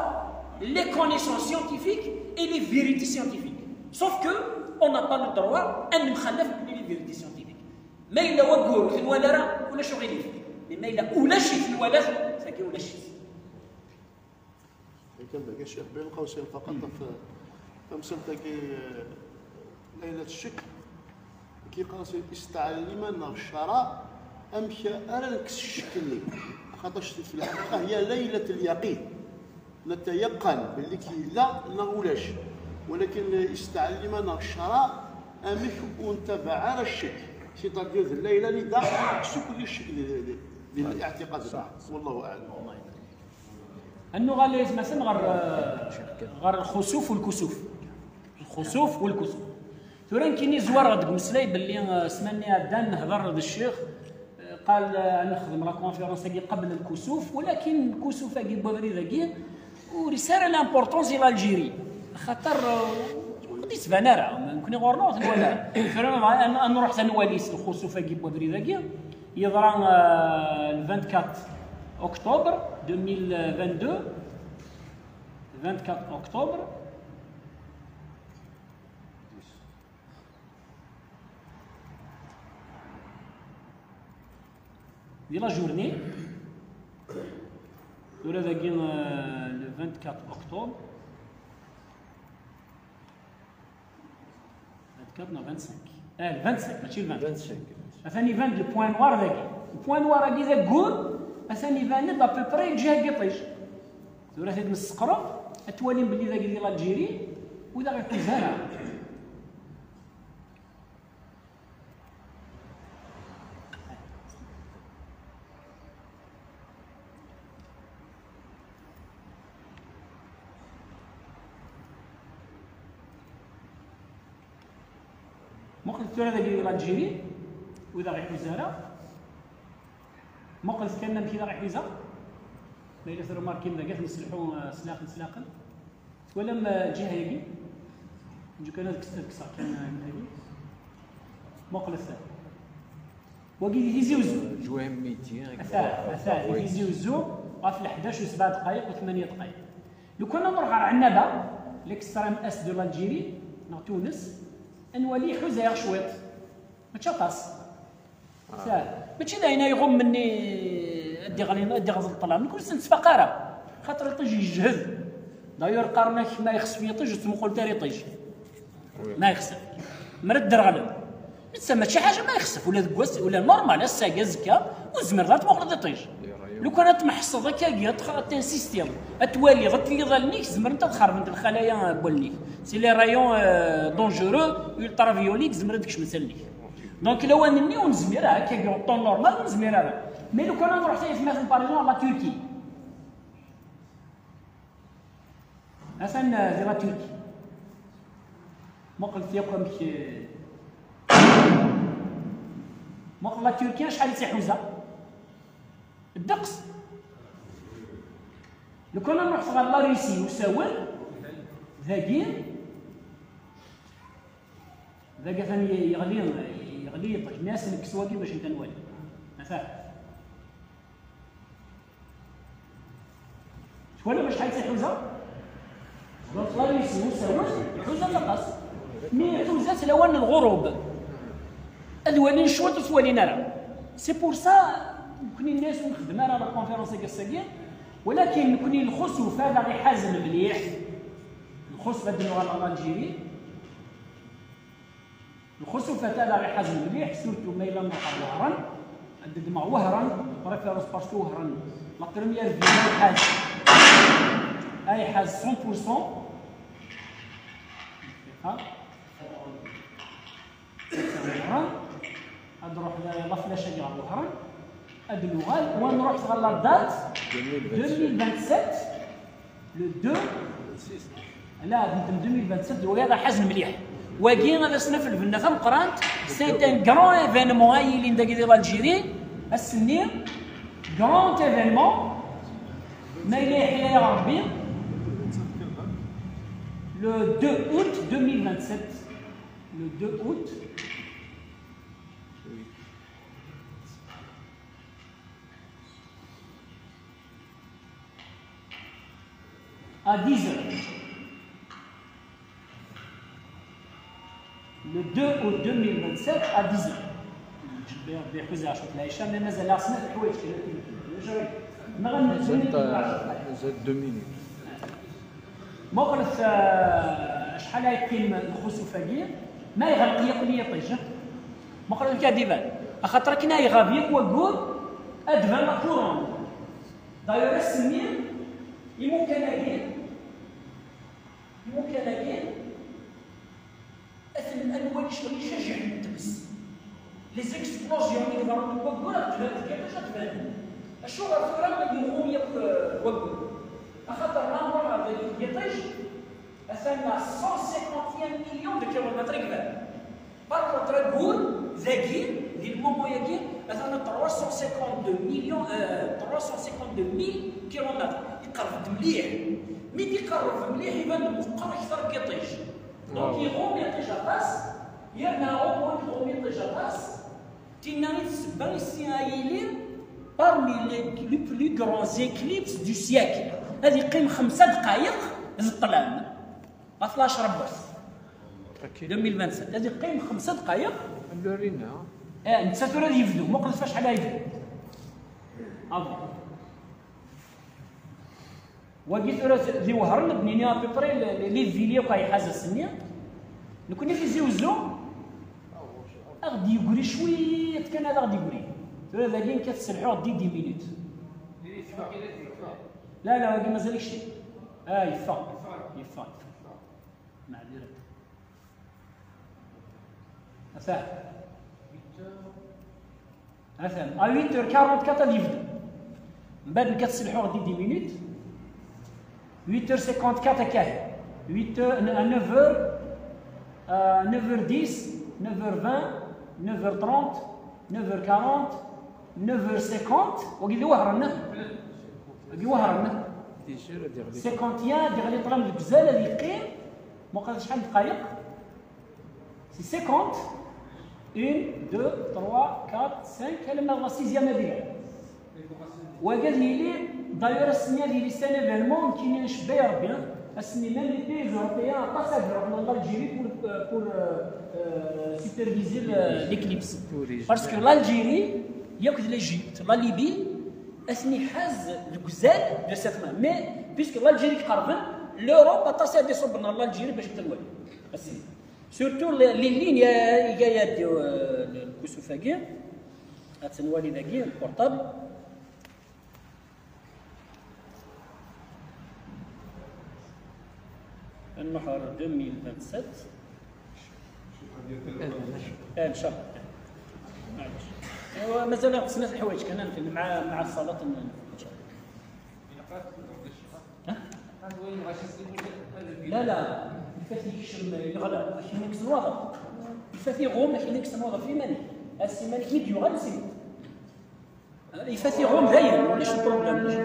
لي كونيسونس سيانتيفيك اي لي فيريتي سيانتيفيك سوف كو اون n'a pas le droit ان نخلف لي فيريتي سيونتيفيك. ما الا وكور في الولاء ولا شغل يدير، ما الا ولا شي في الولاء ساكي ولا شي. كان باقي الشيخ بين قوسين فقط في مسألة ليلة الشك كي قاسي استعلمنا الشرع أمشى أرنكس الشكلي خاطرش في الحقيقة هي ليلة اليقين نتيقن باللي كي لا نغولاش ولكن استعلمنا الشرع أمش ونتبع على الشك سي تدير الليلة اللي داخل كل الشك للاعتقاد والله أعلم. انه غير مثلا غير الخسوف والكسوف، الخسوف والكسوف ثوران كيني زوار غادك مسلاي باللي سماني عدان نهضر هذا الشيخ قال نخدم لا كونفيرونس كي قبل الكسوف ولكن الكسوف كي بوغري ذاكي ورساله لامبورطونس ديال الجيري خاطر قديت فنارا ممكن غورنا ولا فريمون انا رحت نواليس الخسوف كي بوغري ذاكي يضرا 24 اكتوبر 2022 24 اكتوبر دي لا جورني ولا ذاكي لو 24 اكتوبر 24 نو 25 ال 25 ماشي 25 ثاني فان لو بوين نوار ذاكي البوين نوار هاكي ذاك كول ثاني فان دا بوبري جهه كيطيش ثورا هاد السقرة اتوالين بلي ذاك ديال الجيري وذا غيكون زارع مقلت ثورا ذاك ديال الجيري وذا غيكون زارع مقلت كان نمشي ذا غيحويزا ما إلا ثرو ماركين ذاك نسلحو سلاقا ولا جهه هيك نجو كان هذاك الكسر كان هذيك مقلت وكي يزيوزو جوهم 200 اثاث يزيوزو في 11 و7 دقائق و8 دقائق. لو كنا نروح على عنابه ليكستريم اس دو الجيري نا تونس نولي حزير شويط ما تشطاس ماشي هنا يغم مني ادي غزل الطلال نقول سنت فقاره خاطر يطيج يجهد داير قرنك ما يخص فيه يطيج تمقول تاري يطيج ما يخسف مرد رغلب تسمى شي حاجه ما يخسف ولا دكواس ولا نورمال الساكا زكا وزمر ذات مقلد يطيج لو كانت محصد هكا تخاطي سيستيم اتوالي غت لي ظلنيك زمر انت تخرب انت الخلايا بولنيك سي لي رايون دونجورو الترافيوليك زمر داكش مسليك دونك لو انني ونزمير هكا كي طون نورمال نزمير هذا مي لو كان نروح في مثلا باريزون لا تركي مثلا زي لا تركي مقل فيكم مقل لا تركيا شحال يسيحوزا الدقس لو كنا نروح في لا روسي وساول ذاكي ذاك ثاني يغلي الناس الكسواكي باش انت نولي مثلا شكون باش حيت حوزه لا روسي وساول حوزه نقص مي حوزه لوان الغروب ادوالين شوط وسوالين راه سي بور سا كوني الناس ونخدم انا لا كونفيرونس كاساكيا ولكن كوني الخسوف هذا غير حازم مليح الخسوف هذا اللغه الالجيري الخسوف هذا غير حازم مليح سورتو ما الا نروح وهران عدد مع وهران ريفيرونس باسكو وهران لا بروميير فيديو حاز اي حاز 100% ها وهران هاد نروح لا فلاشه ديال وهران هاد اللغه ونروح في لا دات 2027 لو 2 لا 2027 وهذا حزم مليح واكي غادا سنف الفنه ثم قرانت سي ان كرون ايفينمون هاي اللي نداك ديال الجيري السنين كرون ايفينمون ما الا يحيى يا ربي لو 2 اوت 2027 لو 2 اوت à 10 heures. 2 août 2027 à 10 heures. بيحوز عشرة العشاء مي مازال عصنا الحوايج ما غنزيد مازال 2 مينوت. مغرف شحال يكين الخسوفاكية ما يغلق يقول يطيج مغرف كادبان خاطر كنا يغابيك وقول ادفان لا كورون داير السمير يمكن اجين اثن الانواع اللي يشجع التبس لي زيكسبلوزيون اللي ضربوا وقول كيفاش تبان الشغل الفكره يقوم وقول خاطر الامر هذا يطيج اثنا 150 مليون دو كيلومتر كبار باركو ترقول ذاكين ديال المومو ياكين اثنا 352 مليون 352 ميل كيلومتر يقرب مليح مي يقرب مليح يبان المقر اكثر كيطيج دونك يغوم يطيج الراس يرنا يغوم يطيج الراس تيناني تسبان السيايلين parmi les plus grands éclipses du siècle. هذه قيم 5 دقائق الظلام ما فلاش ربس 2027 هذه قيم 5 دقائق نورينا انت ترى يفدو ما قلت فاش على يفدو افضل وقيت راه ذي وهرنا بنيني ابيبري لي فيليو كاي حاجه سنيه نكون في زوزو غادي يقولي شويه كان هذا غادي يقولي ترى ذاكين كتسلحوا دي 10 مينوت لا باقي مازال شيء يفاق معذره أفهم 8h44 يبدا من بعد كتسلحوا دي 10 مينوت 8h54 كاهي 9h 9h10 9h20 9h30 9h40 9h50 وقيل وهرنا ديجا دير 51 دير لي طرام البزاله اللي يقيم ما قالش شحال دقائق سي 50 1 2 3 4 5 كلمه لا سيزيام هذيك وقال لي داير السنه ديال سنه فيرمون كاينين شبيه ربي السنه ميم لي بيز اوروبيان باساجر من الجيري pour superviser l'éclipse parce que l'Algérie ياكل ليجيبت لا ليبي اثني حاز الغزال دو سيت مان مي بيسك l'Algérie قربن l'Europe تصل يصب لنا l'Algérie باش تلوي بس سورتو لي لين يا ديو الكسوفاكي اتنوالي ذاكي البورطابل النهار 2027 ان شاء الله معليش ايوا مازال خصنا الحوايج كان مع الصلاه ان شاء الله لا الفاتي يكشم يغلى كينكس الوضع الفاتي غوم كينكس الوضع في مالي السيمانه ميديو غير سي الفاتي غوم داير ولاش البروبليم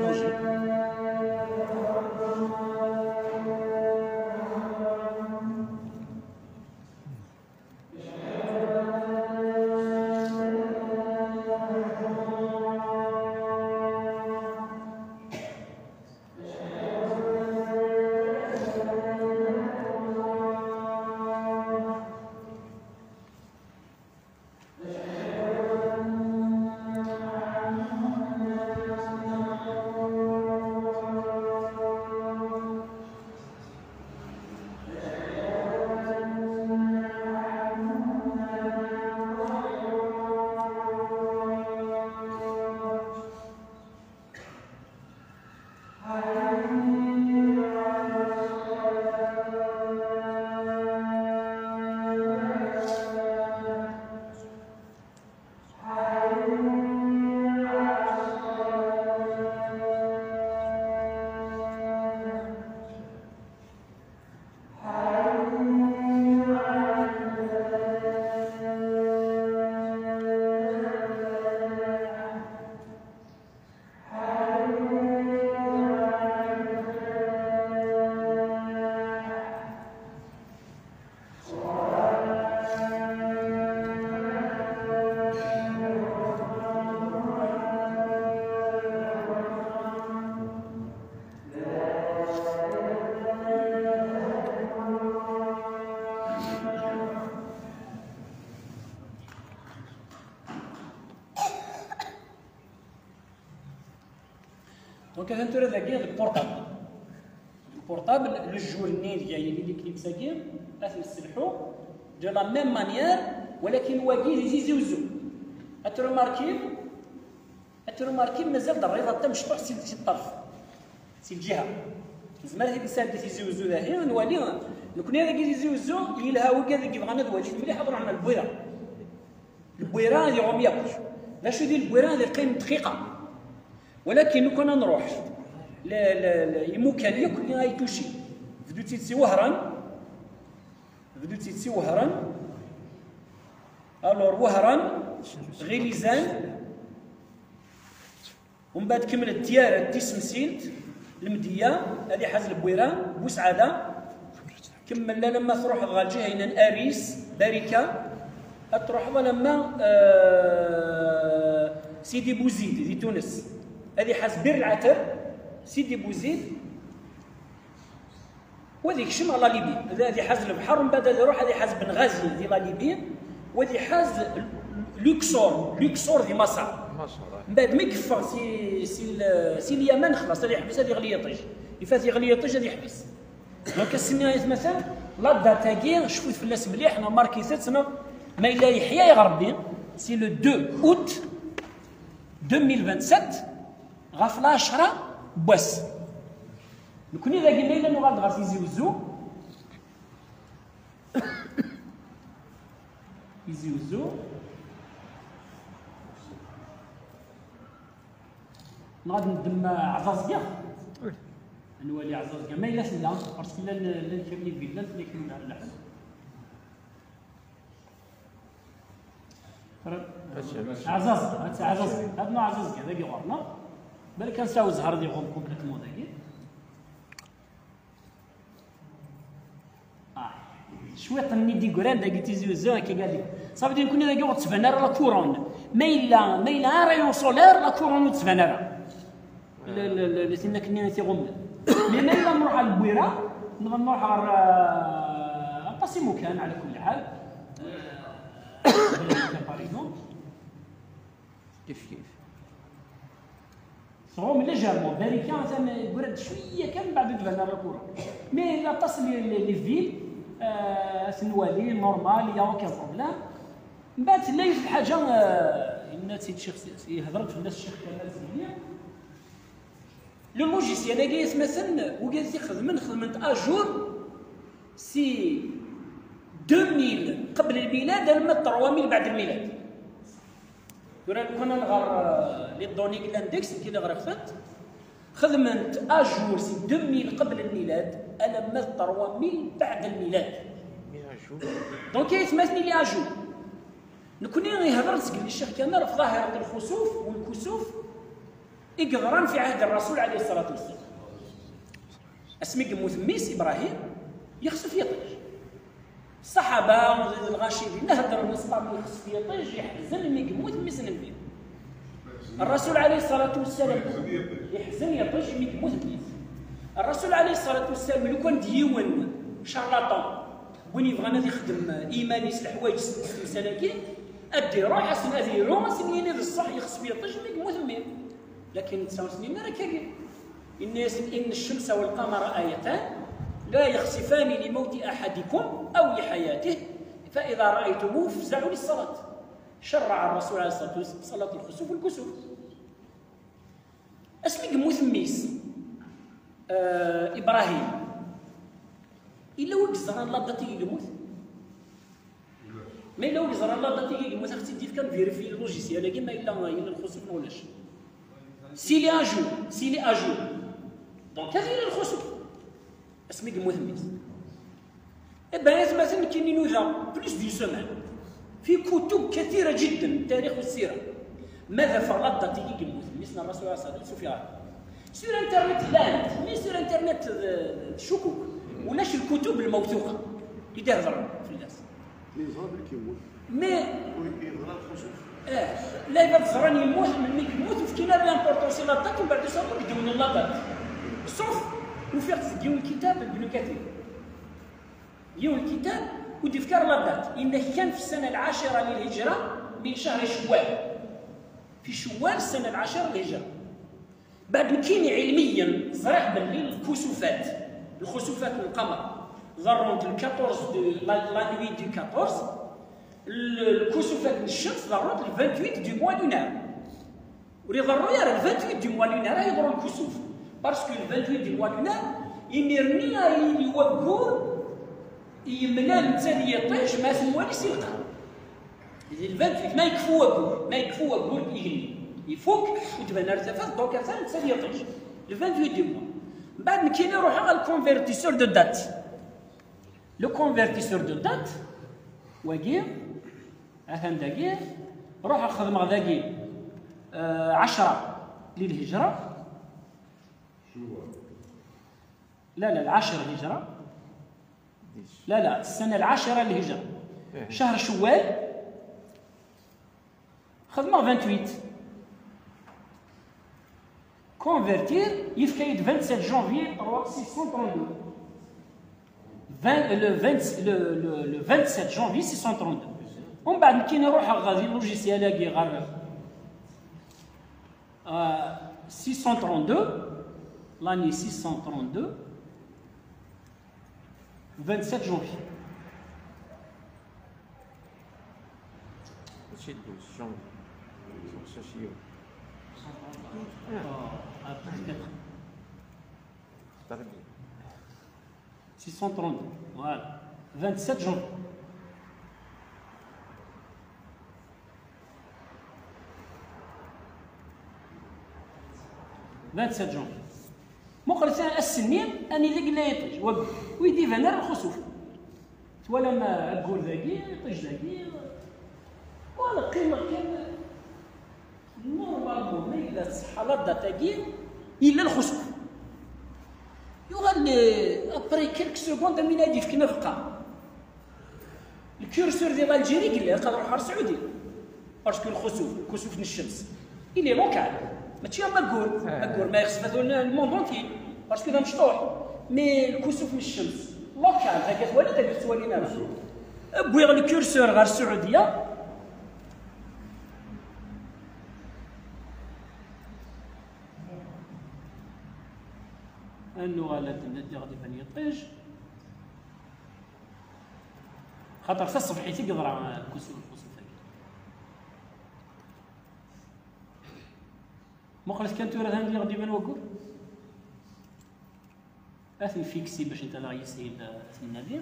دونك هذا نتورا ذاكي البورطابل لو جورني ديالي اللي كليب ساكين اثن السلحو دو لا ميم مانيير ولكن واقي زيزوزو اتروماركي مازال الريضه حتى مشطوح سي الطرف سي الجهه زعما هذيك الساعه اللي تيزوزو ذاهي نولي نكون هذاك يزوزو يلها وكذا كيبغى نواجد مليح هضروا عن البويره هذه غوم ياكل لاش ديال البويره هذه قيم دقيقه ولكن كنا نروح لا يمكن ياكل لي غايتوشي بدو تيتسي وهران الور وهران غليزان ومن بعد كمل الديار تيسمسيلت المديه هذه حاز البويره بوسعاده كمل لما تروح غالجي هنا اريس باركه تروح لما سيدي بوزيد في تونس هذه حاز بير العتر سيدي بوزيد وهذيك شمع لا ليبي هذه حاز البحر ومن بعد يروح هذه حاز بنغازي في لا ليبي وهذه حاز لوكسور في مصر من بعد ما يكفى سي اليمن خلاص هذه يحبس هذه غليطيج يفات يغليطيج هذه يحبس دونك السنه مثلا لا داتاكي شفت في الناس مليح انا ماركي سنه ما الا يحيى يا ربي سي لو 2 اوت 2027 غاف 10 بوس نكون اذا قلنا الا انه غاد غاس يزيوزو غادي ندم عزازكا نولي عزازكا ما الا سلا باسكو لا نكمل فيلا لا نكمل على اللحم عزاز هذا نوع عزازكا ذاك غورنا بالك كنساو الزهر ديال غوم كومبليتمون ذاك شويه طني دي كوران داك تيزوزو هكا قال لك صافي نكون داك يوص تفنر لا كورون ما الا رايون سولير لا كورون تفنر لا سينا كني تيغم مي ما الا نروح على البويره نروح على باسي مكان على كل حال باريزون كيف صغوم ليجيرمون باريكان زعما برد شويه كان بعد تفنر لا كورون مي لا تصل لي فيل سنوالي نورمال يا اوكي بروبليم من بعد لا يوجد حاجه الناس يهضروا في الناس الشيخ كمال زينيه لو لوجيسيال جايس مثلا وجالس خدمت اجور سي 2000 قبل الميلاد لما 3000 بعد الميلاد كنا نغار لي دوني الاندكس كي غرفت خدمت اجور سي 2000 قبل الميلاد لما 3000 بعد الميلاد دونك يتمثلني لي اجور نكون يهضر تقول الشيخ كمال في ظاهره الخسوف والكسوف يقدران في عهد الرسول عليه الصلاه والسلام اسمي مثميس ابراهيم يخسف يطيش الصحابه الغاشيين نهضر نصبر يخسف يطيش يحزن ميقموت مسنن الرسول عليه الصلاه والسلام يحزن يطيش ميقموت ميس الرسول عليه الصلاه والسلام لو كان ديون شارلاتان وين يبغى يخدم ايماني الحوايج مسالكين ادي روح اسن هذه روما سنين الصح يخسف يطيش ميقموت ميس لكن تساوي سنين راه كاين الناس ان الشمس والقمر ايتان لا يخسفان لموت احدكم او لحياته فاذا رايتموه فافزعوا للصلاه شرع الرسول عليه الصلاه والسلام صلاه الخسوف والكسوف اسمك مثميس ابراهيم الا وكزران لا داتي يموت ما الا وكزران لا داتي يموت اختي دير كان فيريفي اللوجيسيال لكن ما الا الخسوف ولاش سي لي اجو دونك هذه الخسوف اسمك مثميس بنات مثلا كاينين نوذا بليس دي سومان في كتب كثيره جدا تاريخ والسيره ماذا فرض دقيق المثميس الرسول عليه الصلاه والسلام سور انترنت لاند مي سور انترنت شكوك ولاش الكتب الموثوقه اللي تهضر في الناس يظهر لك يموت مي يظهر الخسوف لا اذا ظهرني يموت من يموت في كينا لامبورطونس لا دات ومن بعد يصور يدون لا دات سوف وفيق ديون الكتاب ابن كثير يوم الكتاب وديفكار لا دات انه كان في السنه العاشره للهجره من شهر شوال في شوال السنه العاشره للهجره بعد كاين علميا صريح باللي الخسوفات من القمر ضرورت 14 لا نوي دو 14 الكسوفات من الشمس ضرورت 28 دو موا لونار ولي ضروري راه 28 دو موا لونار يضروا الكسوف باسكو 28 دو موا لونار يمرني يوقور يملا الانسان يطيش ما سموالي سيلقى ال 28 ما يكفو وقور يغني يفوك وتبان ارتفاع دونك الانسان يطيش ال 28 دو موا من بعد كاين يروح على الكونفيرتيسور دو دات لو كونفيرتيسور دو دات واقير هنداكي روح اخذ مغذاكي 10 للهجرة لا 10 هجرة لا السنة 10 للهجرة شهر شوال خذ 28 كونفيرتير يفكايد 27 جانفي 632 le 27 janvier 632 ومن بعد كي نروح غادي اللوجيسيال لاقي غير 632 l'année 632 27 janvier ماشي 12 جانفي après 632 voilà 27 janvier مقرسان السنين اني ذاك لا يطيش ويدي فنر الخسوف ولا ما اقول ذاكي يطيش ذاكي ولا قيمه كان نورمالمون ما الا صح لا داتاكي الا الخسوف يغال ابري كيلك سكوند من هادي فينا في القاع الكورسور ديال الجيري قال لي قادر نروح للسعوديه باسكو الكسوف من الشمس الي لوكال ماشي ما ما يخص الموند اونتي باسكو هذا مشطوح مي الكسوف من الشمس لوكال هكا ولي داك سوالينا بويغ الكورسور غير السعوديه انه غالات النادي غادي يبان يطيش خاطر حتى الصبحيتي قدر الكسوف مخلص كان تورا هاندي اللي غادي يبان وكور اثني فيكسي باش انت لا يسيد النادي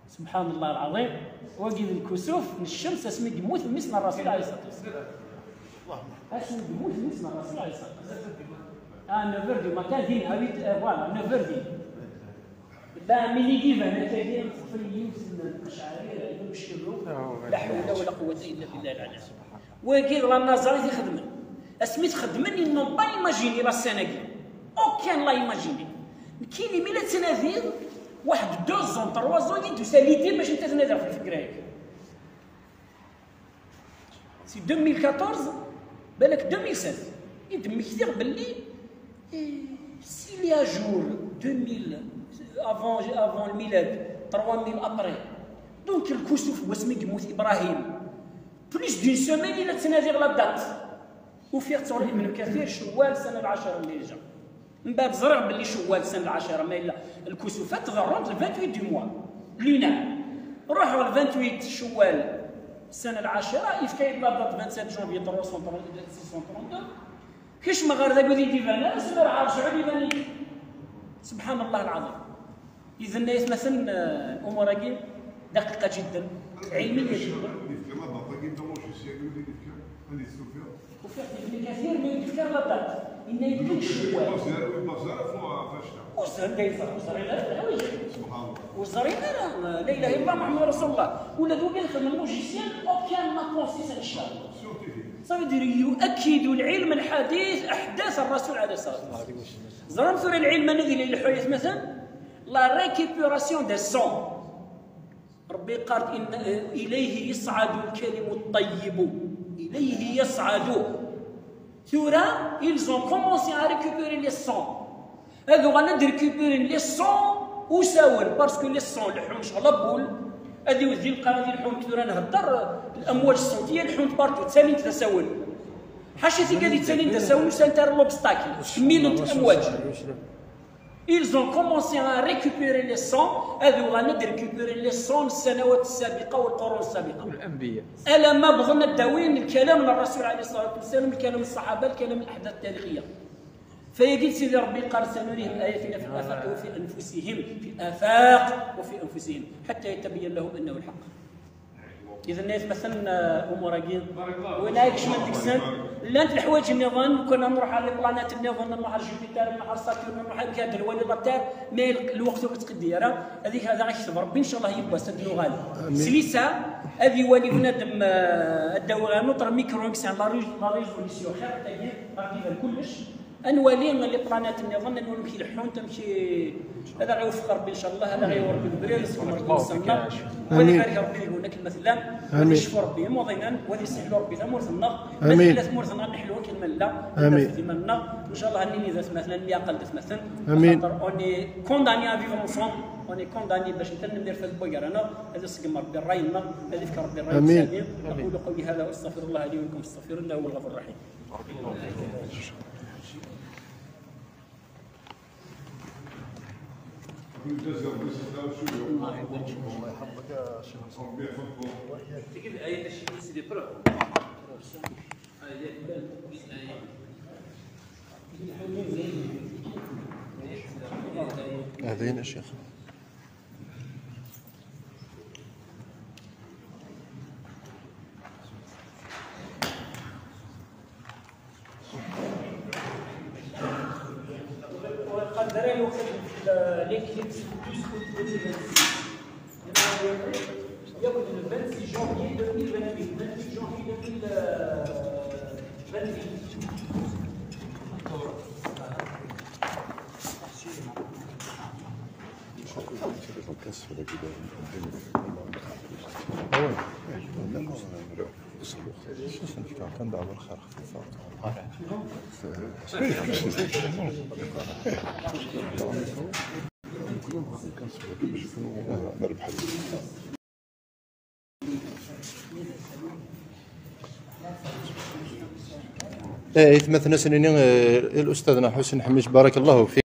سبحان الله العظيم واقف الكسوف من الشمس اسمي يموت من مسنا الرسول عليه الصلاه والسلام اسمي يموت من مسنا الرسول عليه الصلاه والسلام 9 دو ماتان دين هابيت فوالا 9 دين لا ملي ديما انا كاين خفريين الاشعريه يمشيو لا حول ولا قوه الا بالله العلي وكي لا نظري يخدم اسميت خدمني نون با ايماجيني لا سنه اوكان لا ايماجيني كاين ميلاد سنافير واحد 2 زون 3 زون دي ساليتي باش انت تنادر في الفكره هيك سي 2014 بالك 2016 يدمي كثير باللي سي لي اجور 2000 avant الميلاد 3000 ابري دونك الكسوف هو سمي يموت ابراهيم بليس دون سومين الى تنادي لا دات وفيه تصور ابن كثير شوال سنه 10 اللي جا من بعد زرع باللي شوال سنه 10 ما الا الكسوفات تضررت 28 دو موا لونا روحوا ل 28 شوال السنه 10 يفكاين لا دات 27 جونفي 632 كاش ما غير ذاك دي فانا اسمر عارف سعودي بني سبحان الله العظيم اذا مثلا الامور هذه دقيقه جدا علميه جدا وفي كثير من الافكار لا دات ان يديك شويه وزرينا لا اله الا الله محمد رسول الله ولا ذو يخدم الموجيسيان اوكان ما كونسيس ان شاء الله صافي يؤكد العلم الحديث احداث الرسول عليه الصلاه والسلام زرم ثور العلم الذي للحديث مثلا لا ريكيبيراسيون دي سون ربي قال ان اليه يصعد الكلم الطيب اليه يصعد ثورا ils ont commencé à récupérer les sons هذو غانا ريكوبيري لي سون وساول باسكو لي سون اللي حنا شغل بول هذه وزي القناه ديال الحوم كثر نهضر الامواج الصوتيه الحوم بارتو ثاني تساون حاشا ثقه ثاني تساون سانتر لوبستاكل كمية الامواج. Ils ont commencé à récupérer les sons هذو غنبدا récupérer les sons السنوات السابقه والقرون السابقه والانبياء. الا ما بغنا الدواوين الكلام من الرسول عليه الصلاه والسلام، الكلام الصحابه، الكلام الاحداث التاريخيه. فيجد سيدي ربي قال سنريهم آياتنا في الآفاق وفي أنفسهم، في الآفاق وفي أنفسهم حتى يتبين لهم أنه الحق. إذا ناس مثلا أموراكين ونايك شمال ديك السنة لانت الحوايج النظام كنا نروح على البلانات النظام، نروح على جوبيتر، نروح على ساتيرن، نروح على كاد الوالي رتار، ما الوقت اللي تقديره هذيك هذا غيكتب ربي إن شاء الله يبواس هذا غالي. سليسة هذه والي بنادم الدوره نطر ميكروكس لا ريزوليسيون خير تاهي غادي كلش انوالي لي بلانات النظام انوالي كي الحون تمشي هذا غيوفق ربي ان شاء الله، هذا غيوربي البرير يسمى وهذا يبارك ربي يقول لك مثلا ونشكر ربي موضينا وهذه يسهل ربي ثمورثنا مثلا ثمورثنا نحلوا كلمه لا امين ان شاء الله انني ذات مثلا اللي اقل مثلا امين اوني كونداني ا فيفر انصون اوني كونداني باش ندير في البوير انا هذا سقم ربي راينا هذا فكر ربي الراي الثاني. اقول قولي هذا واستغفر الله لي ولكم، استغفر الله هو الغفور الرحيم. الله يحفظك يا شيخ. تجيب الآية الشيء سيدي بروح هذين يا شيخ. يقول le 26 janvier 2028 28 janvier مثلا سنين الأستاذنا حسين حميش بارك الله فيك.